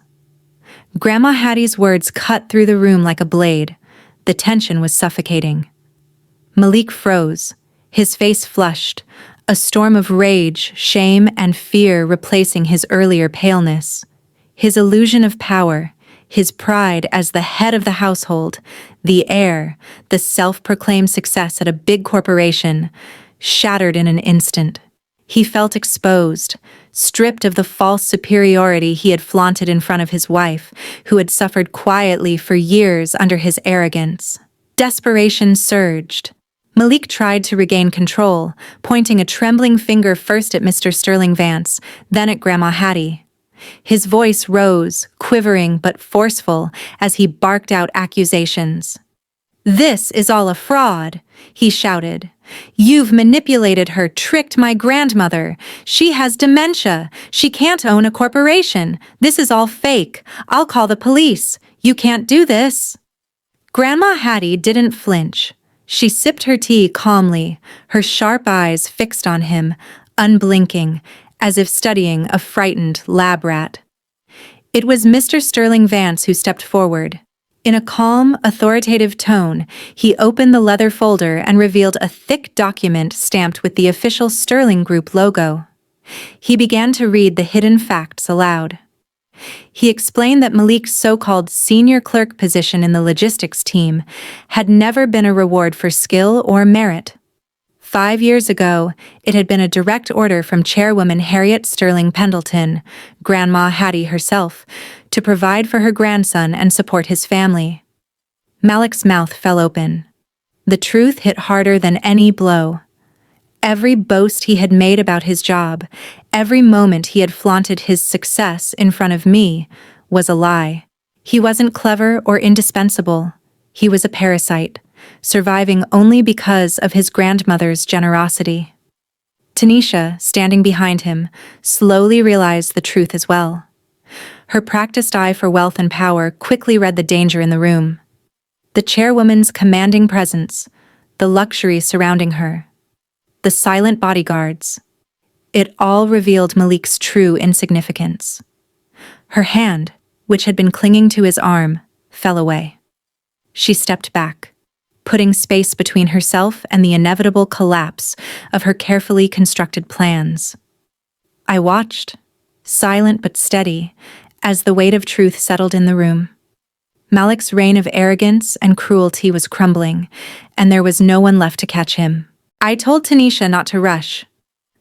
Grandma Hattie's words cut through the room like a blade. The tension was suffocating. Malik froze, his face flushed, a storm of rage, shame, and fear replacing his earlier paleness. His illusion of power, his pride as the head of the household, the heir, the self-proclaimed success at a big corporation, shattered in an instant. He felt exposed, stripped of the false superiority he had flaunted in front of his wife, who had suffered quietly for years under his arrogance. Desperation surged. Malik tried to regain control, pointing a trembling finger first at Mr. Sterling Vance, then at Grandma Hattie. His voice rose, quivering but forceful, as he barked out accusations. "This is all a fraud," he shouted. "You've manipulated her, tricked my grandmother. She has dementia. She can't own a corporation. This is all fake. I'll call the police. You can't do this." Grandma Hattie didn't flinch. She sipped her tea calmly, her sharp eyes fixed on him, unblinking, as if studying a frightened lab rat. It was Mr. Sterling Vance who stepped forward. In a calm, authoritative tone, he opened the leather folder and revealed a thick document stamped with the official Sterling Group logo. He began to read the hidden facts aloud. He explained that Malik's so-called senior clerk position in the logistics team had never been a reward for skill or merit. 5 years ago, it had been a direct order from Chairwoman Harriet Sterling Pendleton, Grandma Hattie herself, to provide for her grandson and support his family. Malik's mouth fell open. The truth hit harder than any blow. Every boast he had made about his job, every moment he had flaunted his success in front of me, was a lie. He wasn't clever or indispensable. He was a parasite, surviving only because of his grandmother's generosity. Tanisha, standing behind him, slowly realized the truth as well. Her practiced eye for wealth and power quickly read the danger in the room. The chairwoman's commanding presence, the luxury surrounding her, the silent bodyguards. It all revealed Malik's true insignificance. Her hand, which had been clinging to his arm, fell away. She stepped back, putting space between herself and the inevitable collapse of her carefully constructed plans. I watched, silent but steady, as the weight of truth settled in the room. Malik's reign of arrogance and cruelty was crumbling, and there was no one left to catch him. I told Tanisha not to rush.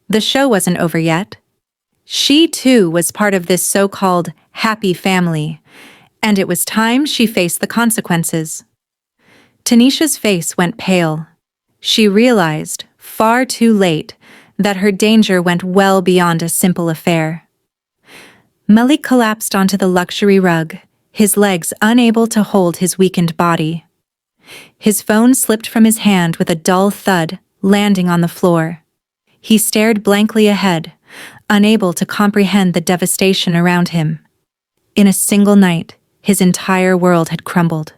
The show wasn't over yet. She, too, was part of this so-called happy family, and it was time she faced the consequences. Tanisha's face went pale. She realized, far too late, that her danger went well beyond a simple affair. Malik collapsed onto the luxury rug, his legs unable to hold his weakened body. His phone slipped from his hand with a dull thud, landing on the floor. He stared blankly ahead, unable to comprehend the devastation around him. In a single night, his entire world had crumbled.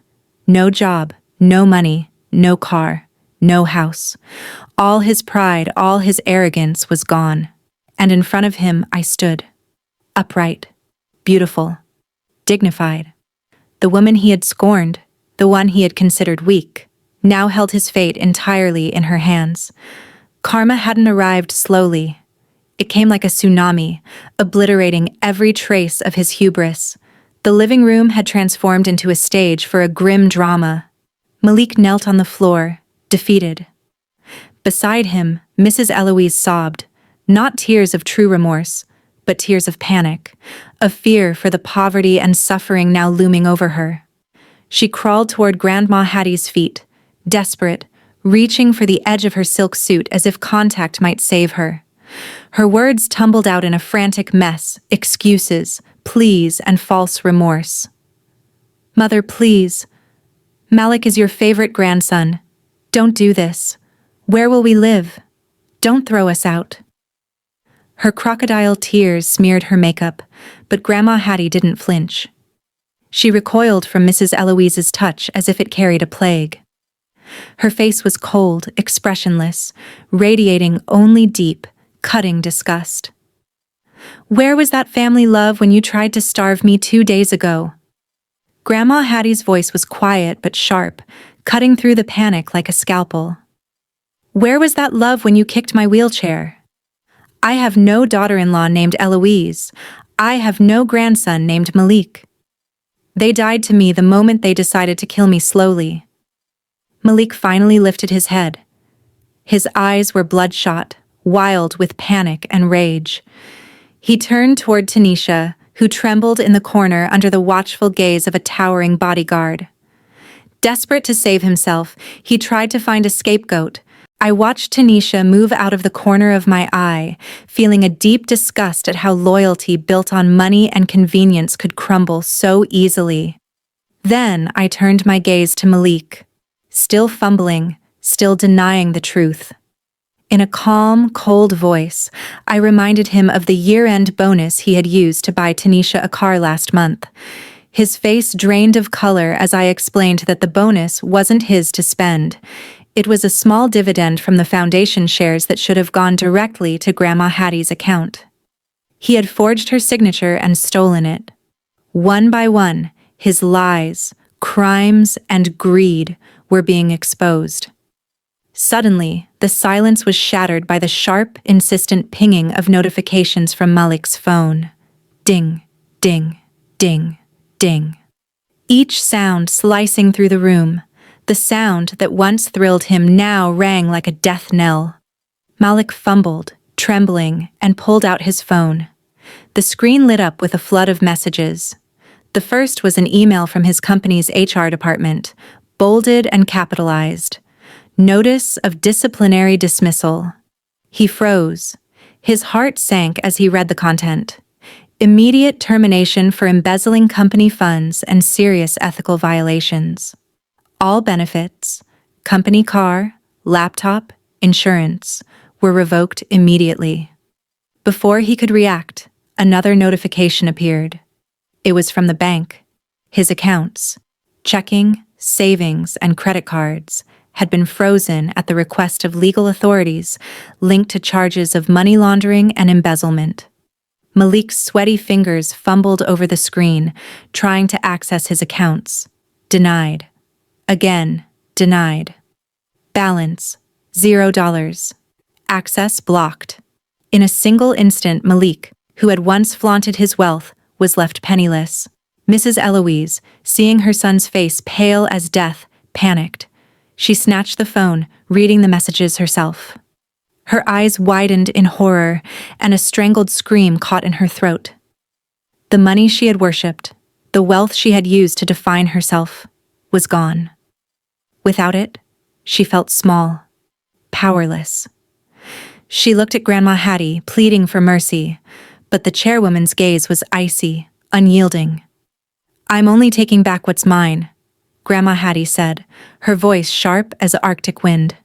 No job, no money, no car, no house. All his pride, all his arrogance was gone. And in front of him I stood. Upright, beautiful, dignified. The woman he had scorned, the one he had considered weak, now held his fate entirely in her hands. Karma hadn't arrived slowly. It came like a tsunami, obliterating every trace of his hubris. The living room had transformed into a stage for a grim drama. Malik knelt on the floor, defeated. Beside him, Mrs. Eloise sobbed, not tears of true remorse, but tears of panic, of fear for the poverty and suffering now looming over her. She crawled toward Grandma Hattie's feet, desperate, reaching for the edge of her silk suit as if contact might save her. Her words tumbled out in a frantic mess, excuses, pleas, and false remorse. "Mother, please. Malik is your favorite grandson. Don't do this. Where will we live? Don't throw us out." Her crocodile tears smeared her makeup, but Grandma Hattie didn't flinch. She recoiled from Mrs. Eloise's touch as if it carried a plague. Her face was cold, expressionless, radiating only deep, cutting disgust. "Where was that family love when you tried to starve me 2 days ago?" Grandma Hattie's voice was quiet but sharp, cutting through the panic like a scalpel. "Where was that love when you kicked my wheelchair? I have no daughter-in-law named Eloise. I have no grandson named Malik. They died to me the moment they decided to kill me slowly." Malik finally lifted his head. His eyes were bloodshot, wild with panic and rage. He turned toward Tanisha, who trembled in the corner under the watchful gaze of a towering bodyguard. Desperate to save himself, he tried to find a scapegoat. I watched Tanisha move out of the corner of my eye, feeling a deep disgust at how loyalty built on money and convenience could crumble so easily. Then I turned my gaze to Malik, still fumbling, still denying the truth. In a calm, cold voice, I reminded him of the year-end bonus he had used to buy Tanisha a car last month. His face drained of color as I explained that the bonus wasn't his to spend. It was a small dividend from the foundation shares that should have gone directly to Grandma Hattie's account. He had forged her signature and stolen it. One by one, his lies, crimes, and greed were being exposed. Suddenly, the silence was shattered by the sharp, insistent pinging of notifications from Malik's phone. Ding, ding, ding, ding. Each sound slicing through the room. The sound that once thrilled him now rang like a death knell. Malik fumbled, trembling, and pulled out his phone. The screen lit up with a flood of messages. The first was an email from his company's HR department, bolded and capitalized. Notice of disciplinary dismissal. He froze. His heart sank as he read the content. Immediate termination for embezzling company funds and serious ethical violations. All benefits, company car, laptop, insurance, were revoked immediately. Before he could react, another notification appeared. It was from the bank. His accounts, checking, savings, and credit cards, had been frozen at the request of legal authorities linked to charges of money laundering and embezzlement. Malik's sweaty fingers fumbled over the screen, trying to access his accounts. Denied. Again, denied. Balance, $0. Access blocked. In a single instant, Malik, who had once flaunted his wealth, was left penniless. Mrs. Eloise, seeing her son's face pale as death, panicked. She snatched the phone, reading the messages herself. Her eyes widened in horror, and a strangled scream caught in her throat. The money she had worshipped, the wealth she had used to define herself, was gone. Without it, she felt small, powerless. She looked at Grandma Hattie, pleading for mercy, but the chairwoman's gaze was icy, unyielding. "I'm only taking back what's mine," Grandma Hattie said, her voice sharp as the Arctic wind.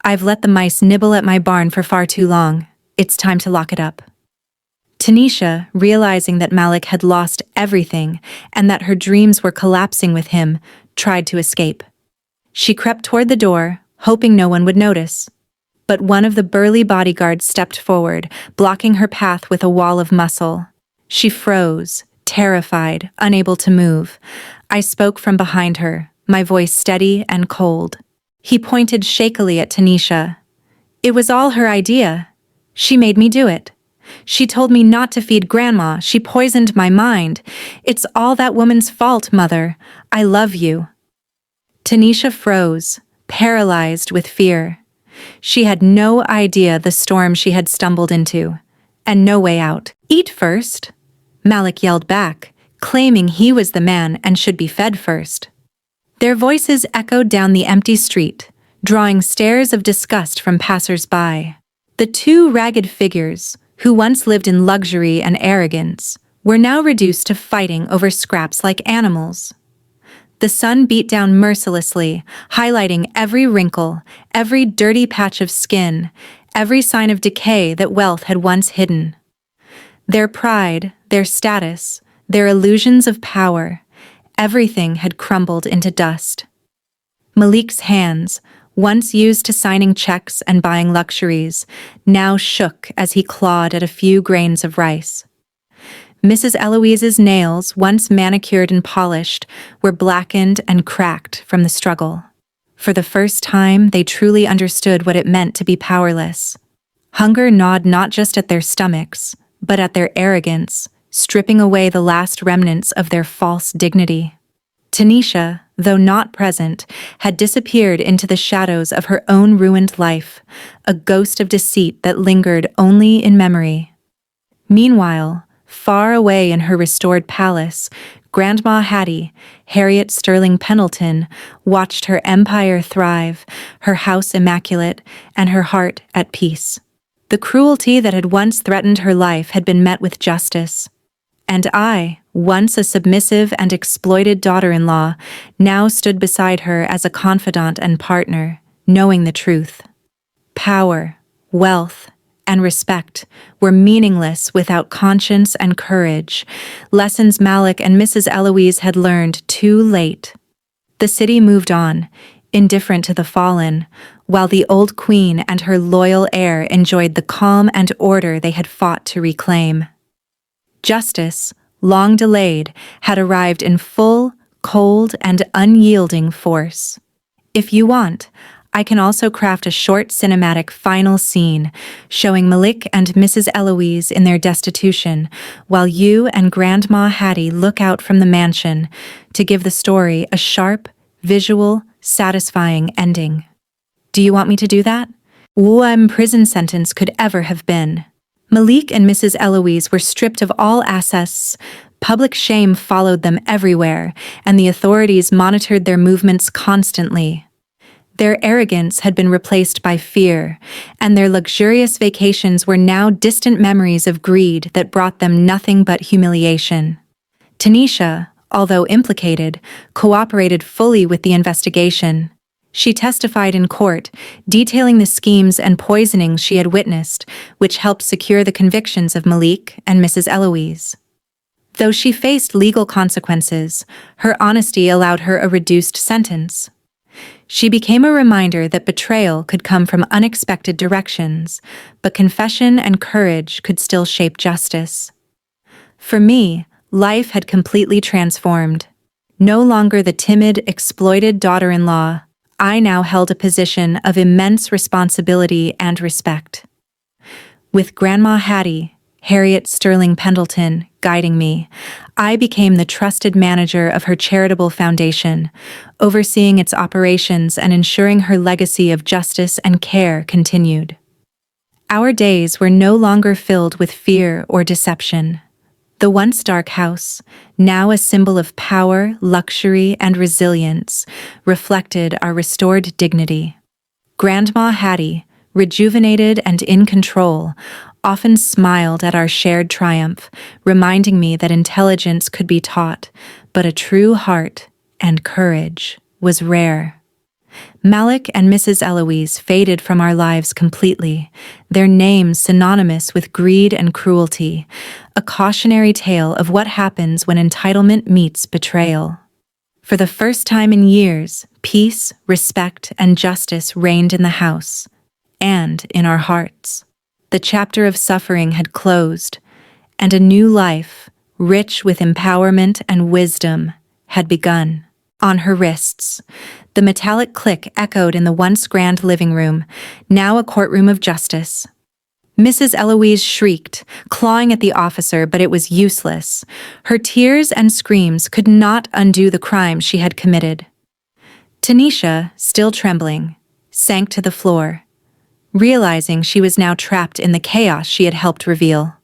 "I've let the mice nibble at my barn for far too long. It's time to lock it up." Tanisha, realizing that Malik had lost everything and that her dreams were collapsing with him, tried to escape. She crept toward the door, hoping no one would notice. But one of the burly bodyguards stepped forward, blocking her path with a wall of muscle. She froze, terrified, unable to move. I spoke from behind her, my voice steady and cold. He pointed shakily at Tanisha. "It was all her idea. She made me do it. She told me not to feed Grandma. She poisoned my mind. It's all that woman's fault, Mother. I love you." Tanisha froze, paralyzed with fear. She had no idea the storm she had stumbled into, and no way out. "Eat first," Malik yelled back, claiming he was the man and should be fed first. Their voices echoed down the empty street, drawing stares of disgust from passers-by. The two ragged figures, who once lived in luxury and arrogance, were now reduced to fighting over scraps like animals. The sun beat down mercilessly, highlighting every wrinkle, every dirty patch of skin, every sign of decay that wealth had once hidden. Their pride, their status, their illusions of power, everything had crumbled into dust. Malik's hands, once used to signing checks and buying luxuries, now shook as he clawed at a few grains of rice. Mrs. Eloise's nails, once manicured and polished, were blackened and cracked from the struggle. For the first time, they truly understood what it meant to be powerless. Hunger gnawed not just at their stomachs, but at their arrogance, stripping away the last remnants of their false dignity. Tanisha, though not present, had disappeared into the shadows of her own ruined life, a ghost of deceit that lingered only in memory. Meanwhile, far away in her restored palace, Grandma Hattie, Harriet Sterling Pendleton, watched her empire thrive, her house immaculate, and her heart at peace. The cruelty that had once threatened her life had been met with justice. And I, once a submissive and exploited daughter-in-law, now stood beside her as a confidant and partner, knowing the truth. Power, wealth, and respect were meaningless without conscience and courage, lessons Malik and Mrs. Eloise had learned too late. The city moved on, indifferent to the fallen, while the old queen and her loyal heir enjoyed the calm and order they had fought to reclaim. Justice, long delayed, had arrived in full, cold, and unyielding force. If you want, I can also craft a short cinematic final scene showing Malik and Mrs. Eloise in their destitution, while you and Grandma Hattie look out from the mansion to give the story a sharp, visual, satisfying ending. Do you want me to do that? What prison sentence could ever have been? Malik and Mrs. Eloise were stripped of all assets. Public shame followed them everywhere, and the authorities monitored their movements constantly. Their arrogance had been replaced by fear, and their luxurious vacations were now distant memories of greed that brought them nothing but humiliation. Tanisha, although implicated, cooperated fully with the investigation. She testified in court, detailing the schemes and poisonings she had witnessed, which helped secure the convictions of Malik and Mrs. Eloise. Though she faced legal consequences, her honesty allowed her a reduced sentence. She became a reminder that betrayal could come from unexpected directions, but confession and courage could still shape justice. For me, life had completely transformed. No longer the timid, exploited daughter-in-law, I now held a position of immense responsibility and respect. With Grandma Hattie, Harriet Sterling Pendleton, guiding me, I became the trusted manager of her charitable foundation, overseeing its operations and ensuring her legacy of justice and care continued. Our days were no longer filled with fear or deception. The once dark house, now a symbol of power, luxury, and resilience, reflected our restored dignity. Grandma Hattie, rejuvenated and in control, often smiled at our shared triumph, reminding me that intelligence could be taught, but a true heart and courage was rare. Malik and Mrs. Eloise faded from our lives completely, their names synonymous with greed and cruelty, a cautionary tale of what happens when entitlement meets betrayal. For the first time in years, peace, respect, and justice reigned in the house, and in our hearts. The chapter of suffering had closed, and a new life, rich with empowerment and wisdom, had begun. On her wrists, the metallic click echoed in the once grand living room, now a courtroom of justice. Mrs. Eloise shrieked, clawing at the officer, but it was useless. Her tears and screams could not undo the crime she had committed. Tanisha, still trembling, sank to the floor, realizing she was now trapped in the chaos she had helped reveal.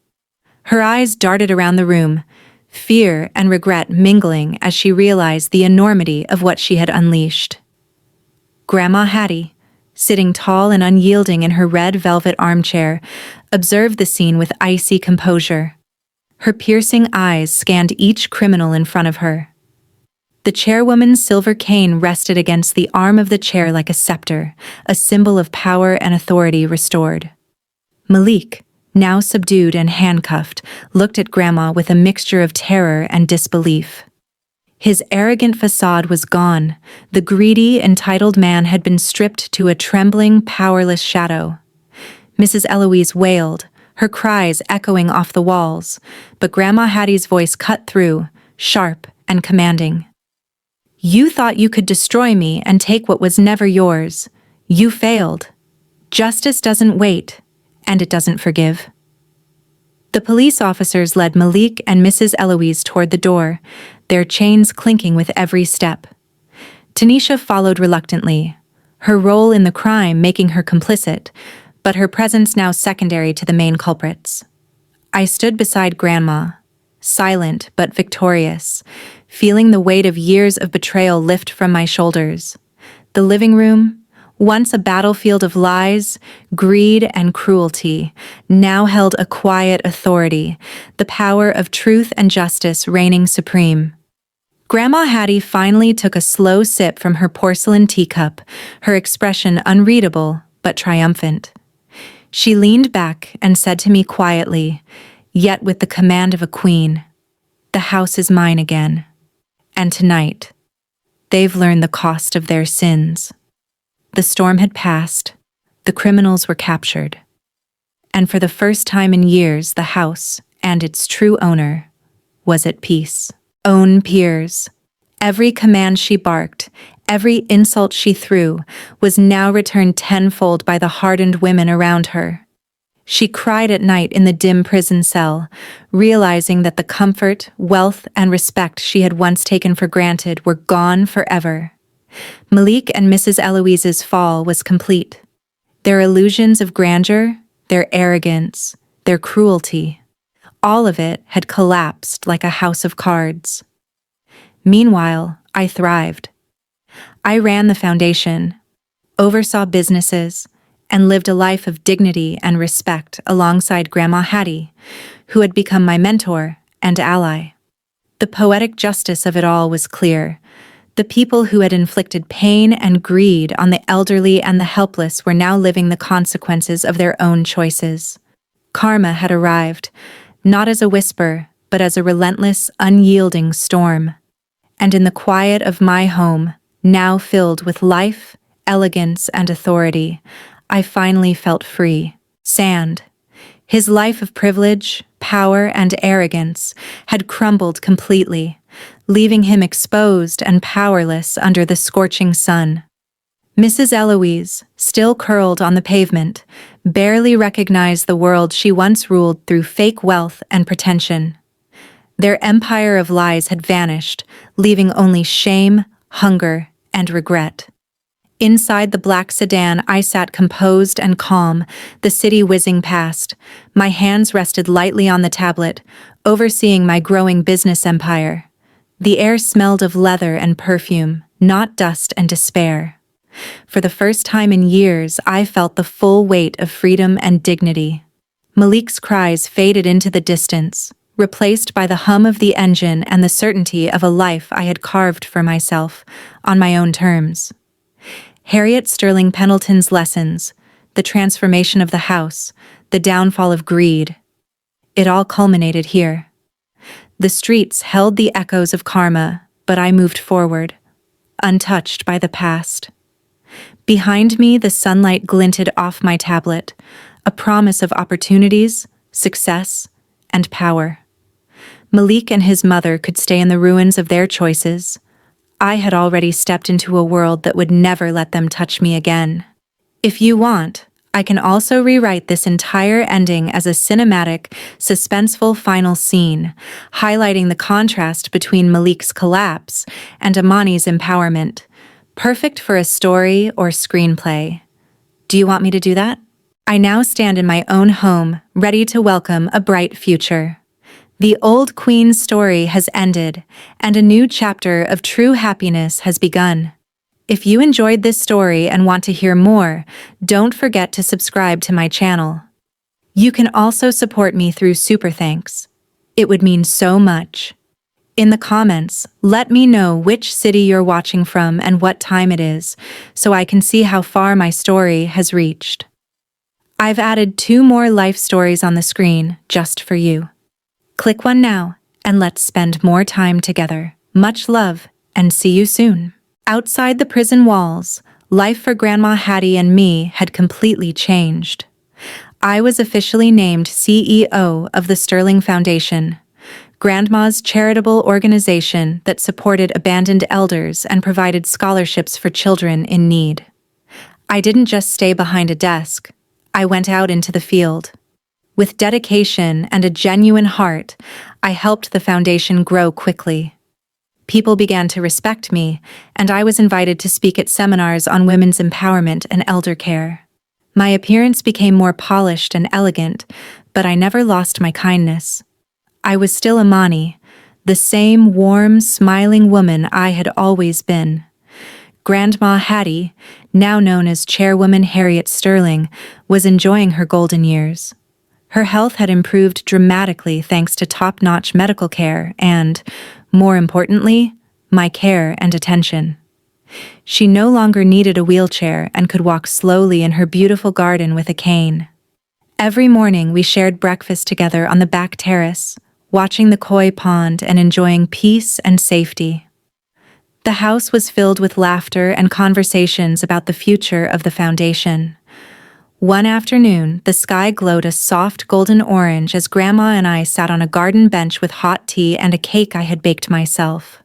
Her eyes darted around the room, fear and regret mingling as she realized the enormity of what she had unleashed. Grandma Hattie, sitting tall and unyielding in her red velvet armchair, observed the scene with icy composure. Her piercing eyes scanned each criminal in front of her. The chairwoman's silver cane rested against the arm of the chair like a scepter, a symbol of power and authority restored. Malik, now subdued and handcuffed, looked at Grandma with a mixture of terror and disbelief. His arrogant facade was gone. The greedy, entitled man had been stripped to a trembling, powerless shadow. Mrs. Eloise wailed, her cries echoing off the walls, but Grandma Hattie's voice cut through, sharp and commanding. "You thought you could destroy me and take what was never yours. You failed. Justice doesn't wait, and it doesn't forgive." The police officers led Malik and Mrs. Eloise toward the door, their chains clinking with every step. Tanisha followed reluctantly, her role in the crime making her complicit, but her presence now secondary to the main culprits. I stood beside Grandma, silent but victorious, feeling the weight of years of betrayal lift from my shoulders. The living room, once a battlefield of lies, greed, and cruelty, now held a quiet authority, the power of truth and justice reigning supreme. Grandma Hattie finally took a slow sip from her porcelain teacup, her expression unreadable but triumphant. She leaned back and said to me quietly, yet with the command of a queen, "The house is mine again. And tonight, they've learned the cost of their sins." The storm had passed, the criminals were captured, and for the first time in years the house, and its true owner, was at peace. Own peers. Every command she barked, every insult she threw, was now returned tenfold by the hardened women around her. She cried at night in the dim prison cell, realizing that the comfort, wealth, and respect she had once taken for granted were gone forever. Malik and Mrs. Eloise's fall was complete. Their illusions of grandeur, their arrogance, their cruelty, all of it had collapsed like a house of cards. Meanwhile, I thrived. I ran the foundation, oversaw businesses, and lived a life of dignity and respect alongside Grandma Hattie, who had become my mentor and ally. The poetic justice of it all was clear. The people who had inflicted pain and greed on the elderly and the helpless were now living the consequences of their own choices. Karma had arrived, not as a whisper, but as a relentless, unyielding storm. And in the quiet of my home, now filled with life, elegance, and authority, I finally felt free. Sand, his life of privilege, power, and arrogance, had crumbled completely, leaving him exposed and powerless under the scorching sun. Mrs. Eloise, still curled on the pavement, barely recognized the world she once ruled through fake wealth and pretension. Their empire of lies had vanished, leaving only shame, hunger, and regret. Inside the black sedan, I sat composed and calm, the city whizzing past. My hands rested lightly on the tablet, overseeing my growing business empire. The air smelled of leather and perfume, not dust and despair. For the first time in years, I felt the full weight of freedom and dignity. Malik's cries faded into the distance, replaced by the hum of the engine and the certainty of a life I had carved for myself, on my own terms. Harriet Sterling Pendleton's lessons, the transformation of the house, the downfall of greed. It all culminated here. The streets held the echoes of karma, but I moved forward, untouched by the past. Behind me, the sunlight glinted off my tablet, a promise of opportunities, success, and power. Malik and his mother could stay in the ruins of their choices. I had already stepped into a world that would never let them touch me again. If you want, I can also rewrite this entire ending as a cinematic, suspenseful final scene, highlighting the contrast between Malik's collapse and Amani's empowerment. Perfect for a story or screenplay. Do you want me to do that? I now stand in my own home, ready to welcome a bright future. The old queen's story has ended, and a new chapter of true happiness has begun. If you enjoyed this story and want to hear more, don't forget to subscribe to my channel. You can also support me through Super Thanks. It would mean so much. In the comments, let me know which city you're watching from and what time it is, so I can see how far my story has reached. I've added 2 more life stories on the screen, just for you. Click one now, and let's spend more time together. Much love, and see you soon. Outside the prison walls, life for Grandma Hattie and me had completely changed. I was officially named CEO of the Sterling Foundation, Grandma's charitable organization that supported abandoned elders and provided scholarships for children in need. I didn't just stay behind a desk. I went out into the field. With dedication and a genuine heart, I helped the foundation grow quickly. People began to respect me, and I was invited to speak at seminars on women's empowerment and elder care. My appearance became more polished and elegant, but I never lost my kindness. I was still Amani, the same warm, smiling woman I had always been. Grandma Hattie, now known as Chairwoman Harriet Sterling, was enjoying her golden years. Her health had improved dramatically thanks to top-notch medical care and, more importantly, my care and attention. She no longer needed a wheelchair and could walk slowly in her beautiful garden with a cane. Every morning we shared breakfast together on the back terrace, watching the koi pond and enjoying peace and safety. The house was filled with laughter and conversations about the future of the foundation. One afternoon, the sky glowed a soft golden orange as Grandma and I sat on a garden bench with hot tea and a cake I had baked myself.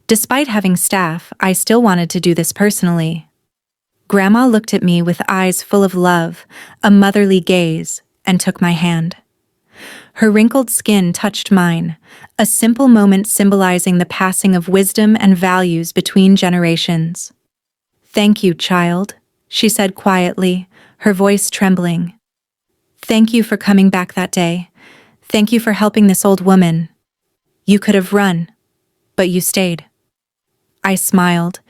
Despite having staff, I still wanted to do this personally. Grandma looked at me with eyes full of love, a motherly gaze, and took my hand. Her wrinkled skin touched mine, a simple moment symbolizing the passing of wisdom and values between generations. "Thank you, child," she said quietly, her voice trembling. "Thank you for coming back that day. Thank you for helping this old woman. You could have run, but you stayed." I smiled,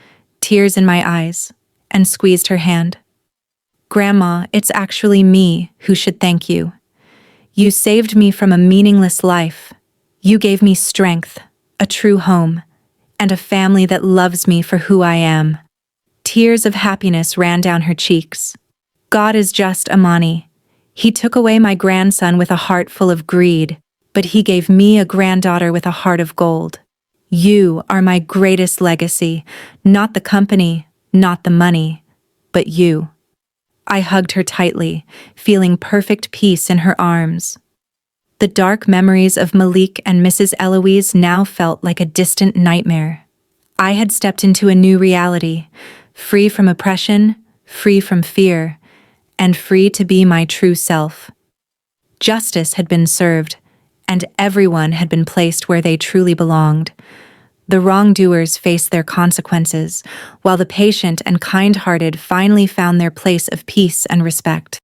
tears in my eyes, and squeezed her hand. "Grandma, it's actually me who should thank you. You saved me from a meaningless life. You gave me strength, a true home, and a family that loves me for who I am." Tears of happiness ran down her cheeks. "God is just, Amani. He took away my grandson with a heart full of greed, but he gave me a granddaughter with a heart of gold. You are my greatest legacy, not the company, not the money, but you." I hugged her tightly, feeling perfect peace in her arms. The dark memories of Malik and Mrs. Eloise now felt like a distant nightmare. I had stepped into a new reality, free from oppression, free from fear, and free to be my true self. Justice had been served, and everyone had been placed where they truly belonged. The wrongdoers faced their consequences, while the patient and kind-hearted finally found their place of peace and respect.